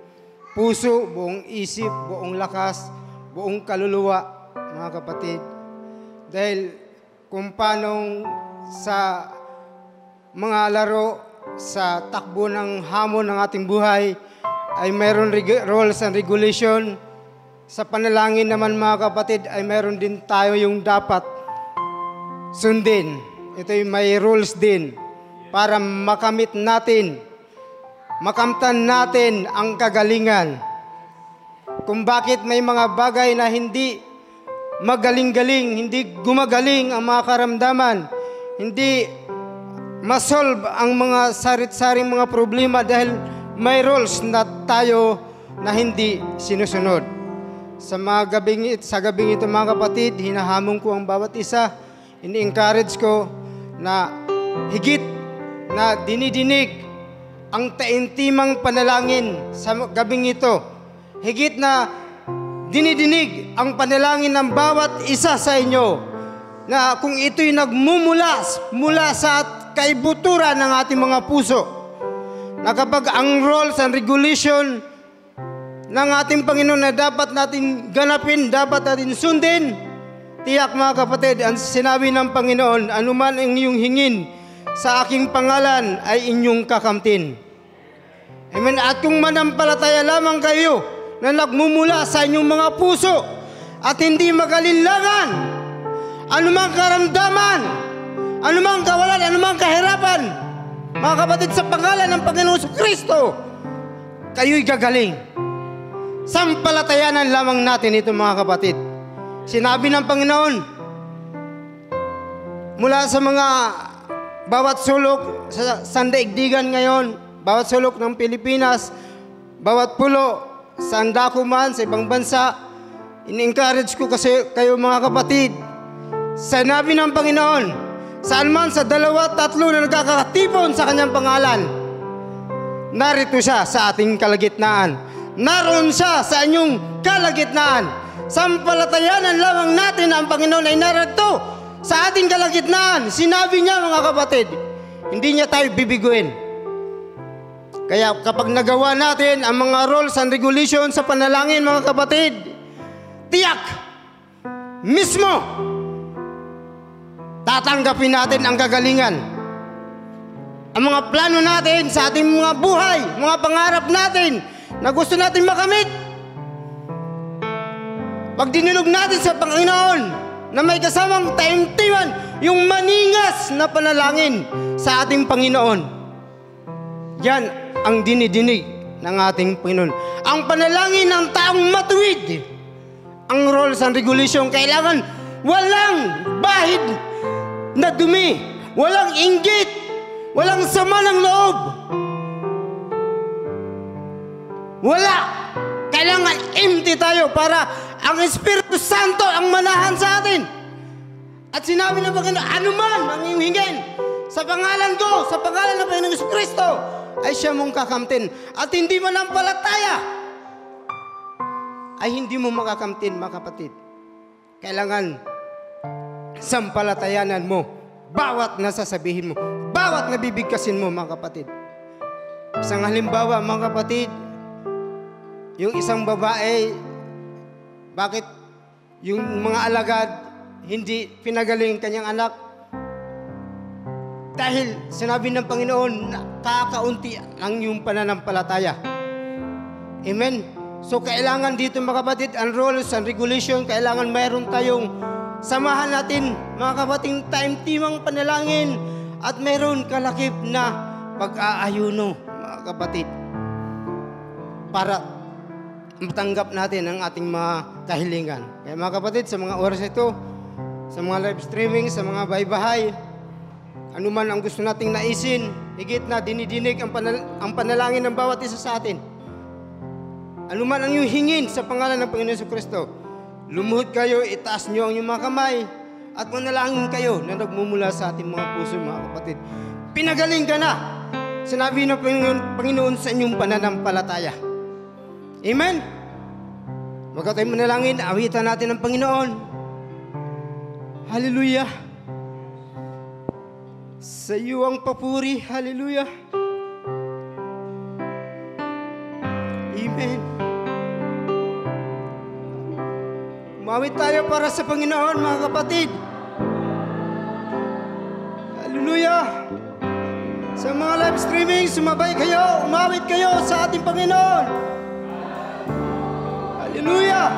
puso, buong isip, buong lakas, buong kaluluwa, mga kapatid. Dahil kung paanong sa mga laro, sa takbo ng hamon ng ating buhay, ay mayroon rules and regulation. Sa panalangin naman, mga kapatid, ay meron din tayo yung dapat sundin. Ito'y may rules din para makamit natin, makamtan natin ang kagalingan. Kung bakit may mga bagay na hindi magaling-galing, hindi gumagaling ang mga karamdaman, hindi masolve ang mga sarit-saring mga problema dahil may rules na tayo na hindi sinusunod. Sa gabing ito, mga kapatid, hinahamon ko ang bawat isa. Ini-encourage ko na higit na dinidinig ang taintimang panalangin sa gabing ito. Higit na dinidinig ang panalangin ng bawat isa sa inyo, na kung ito'y mula sa kaibuturan ng ating mga puso, na kapag ang rules and regulation ng ating Panginoon na dapat natin ganapin, dapat natin sundin, tiyak, mga kapatid, ang sinabi ng Panginoon, anuman ang inyong hingin sa aking pangalan ay inyong kakamtin. Amen. At kung manampalataya lamang kayo na nagmumula sa inyong mga puso at hindi magalinlangan, anumang karamdaman, anumang kawalan, anumang kahirapan, mga kapatid, sa pangalan ng Panginoong Kristo, kayo'y gagaling. Sampalatayanan lamang natin ito, mga kapatid. Sinabi ng Panginoon, mula sa mga bawat sulok sa sandaigdigan ngayon, bawat sulok ng Pilipinas, bawat pulo, saan dako man, sa ibang bansa, in-encourage ko kasi kayo, mga kapatid. Sinabi ng Panginoon, saan man sa 2, 3 na nagkakatipon sa kanyang pangalan, narito siya sa ating kalagitnaan. Naroon siya sa inyong kalagitnaan. Sampalatayanan lamang natin na ang Panginoon ay narito sa ating kalagitnaan. Sinabi niya, mga kapatid, hindi niya tayo bibiguin. Kaya kapag nagawa natin ang mga rules and regulations sa panalangin, mga kapatid, tiyak mismo tatanggapin natin ang kagalingan. Ang mga plano natin sa ating mga buhay, mga pangarap natin na gusto natin makamit, pag dinulog natin sa Panginoon na may kasamang taimtiman, yung maningas na panalangin sa ating Panginoon, yan ang dinidinig ng ating Panginoon. Ang panalangin ng taong matuwid, ang rules and regulation, kailangan walang bahid na dumi, walang inggit, walang sama ng loob. Wala. Kailangan empty tayo para ang Espiritu Santo ang manahan sa atin. At sinabi ng Panginoon, anuman ang iyong hingin sa pangalan ko, sa pangalan ng Panginoong Jesucristo, ay siya mong kakamtin. At hindi manampalataya, ay hindi mo makakamtin, mga kapatid. Kailangan sampalatayanan mo bawat nasasabihin mo, bawat nabibigkasin mo, mga kapatid. Isang halimbawa, mga kapatid, yung isang babae, bakit yung mga alagad hindi pinagaling kanyang anak? Dahil sinabi ng Panginoon na kakaunti ang yung pananampalataya. Amen? So kailangan dito, mga kapatid, ang rules and regulation, kailangan mayroon tayong samahan natin, mga kapatid, time-timang panalangin at mayroon kalakip na pag-aayuno, mga kapatid, para matanggap natin ang ating mga kahilingan. Kaya, mga kapatid, sa mga oras ito, sa mga live streaming, sa mga baybahay, anuman ang gusto nating naisin, higit na dinidinig ang panalangin ng bawat isa sa atin. Anuman ang iyong hingin sa pangalan ng Panginoon Jesucristo, lumuhod kayo, itaas niyo ang iyong mga kamay, at manalangin kayo na nagmumula sa ating mga puso, mga kapatid. Pinagaling ka na, sinabi ng Panginoon sa inyong pananampalataya. Amen? Huwag tayo manalangin, awitan natin ang Panginoon. Hallelujah. Sa iyo ang papuri. Hallelujah. Amen. Umawit tayo para sa Panginoon, mga kapatid. Hallelujah. Sa mga live streaming, sumabay kayo, umawit kayo sa ating Panginoon. Hallelujah!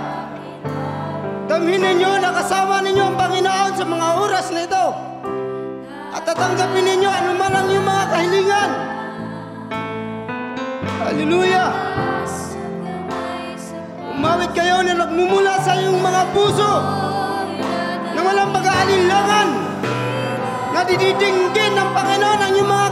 Damhin ninyo, nakasama ninyo ang Panginoon sa mga oras na ito. At tatanggapin ninyo anuman ang iyong mga kahilingan. Hallelujah! Umawit kayo na nagmumula sa iyong mga puso na walang pag-aalinlangan, na dididinggin ng Panginoon ang iyong mga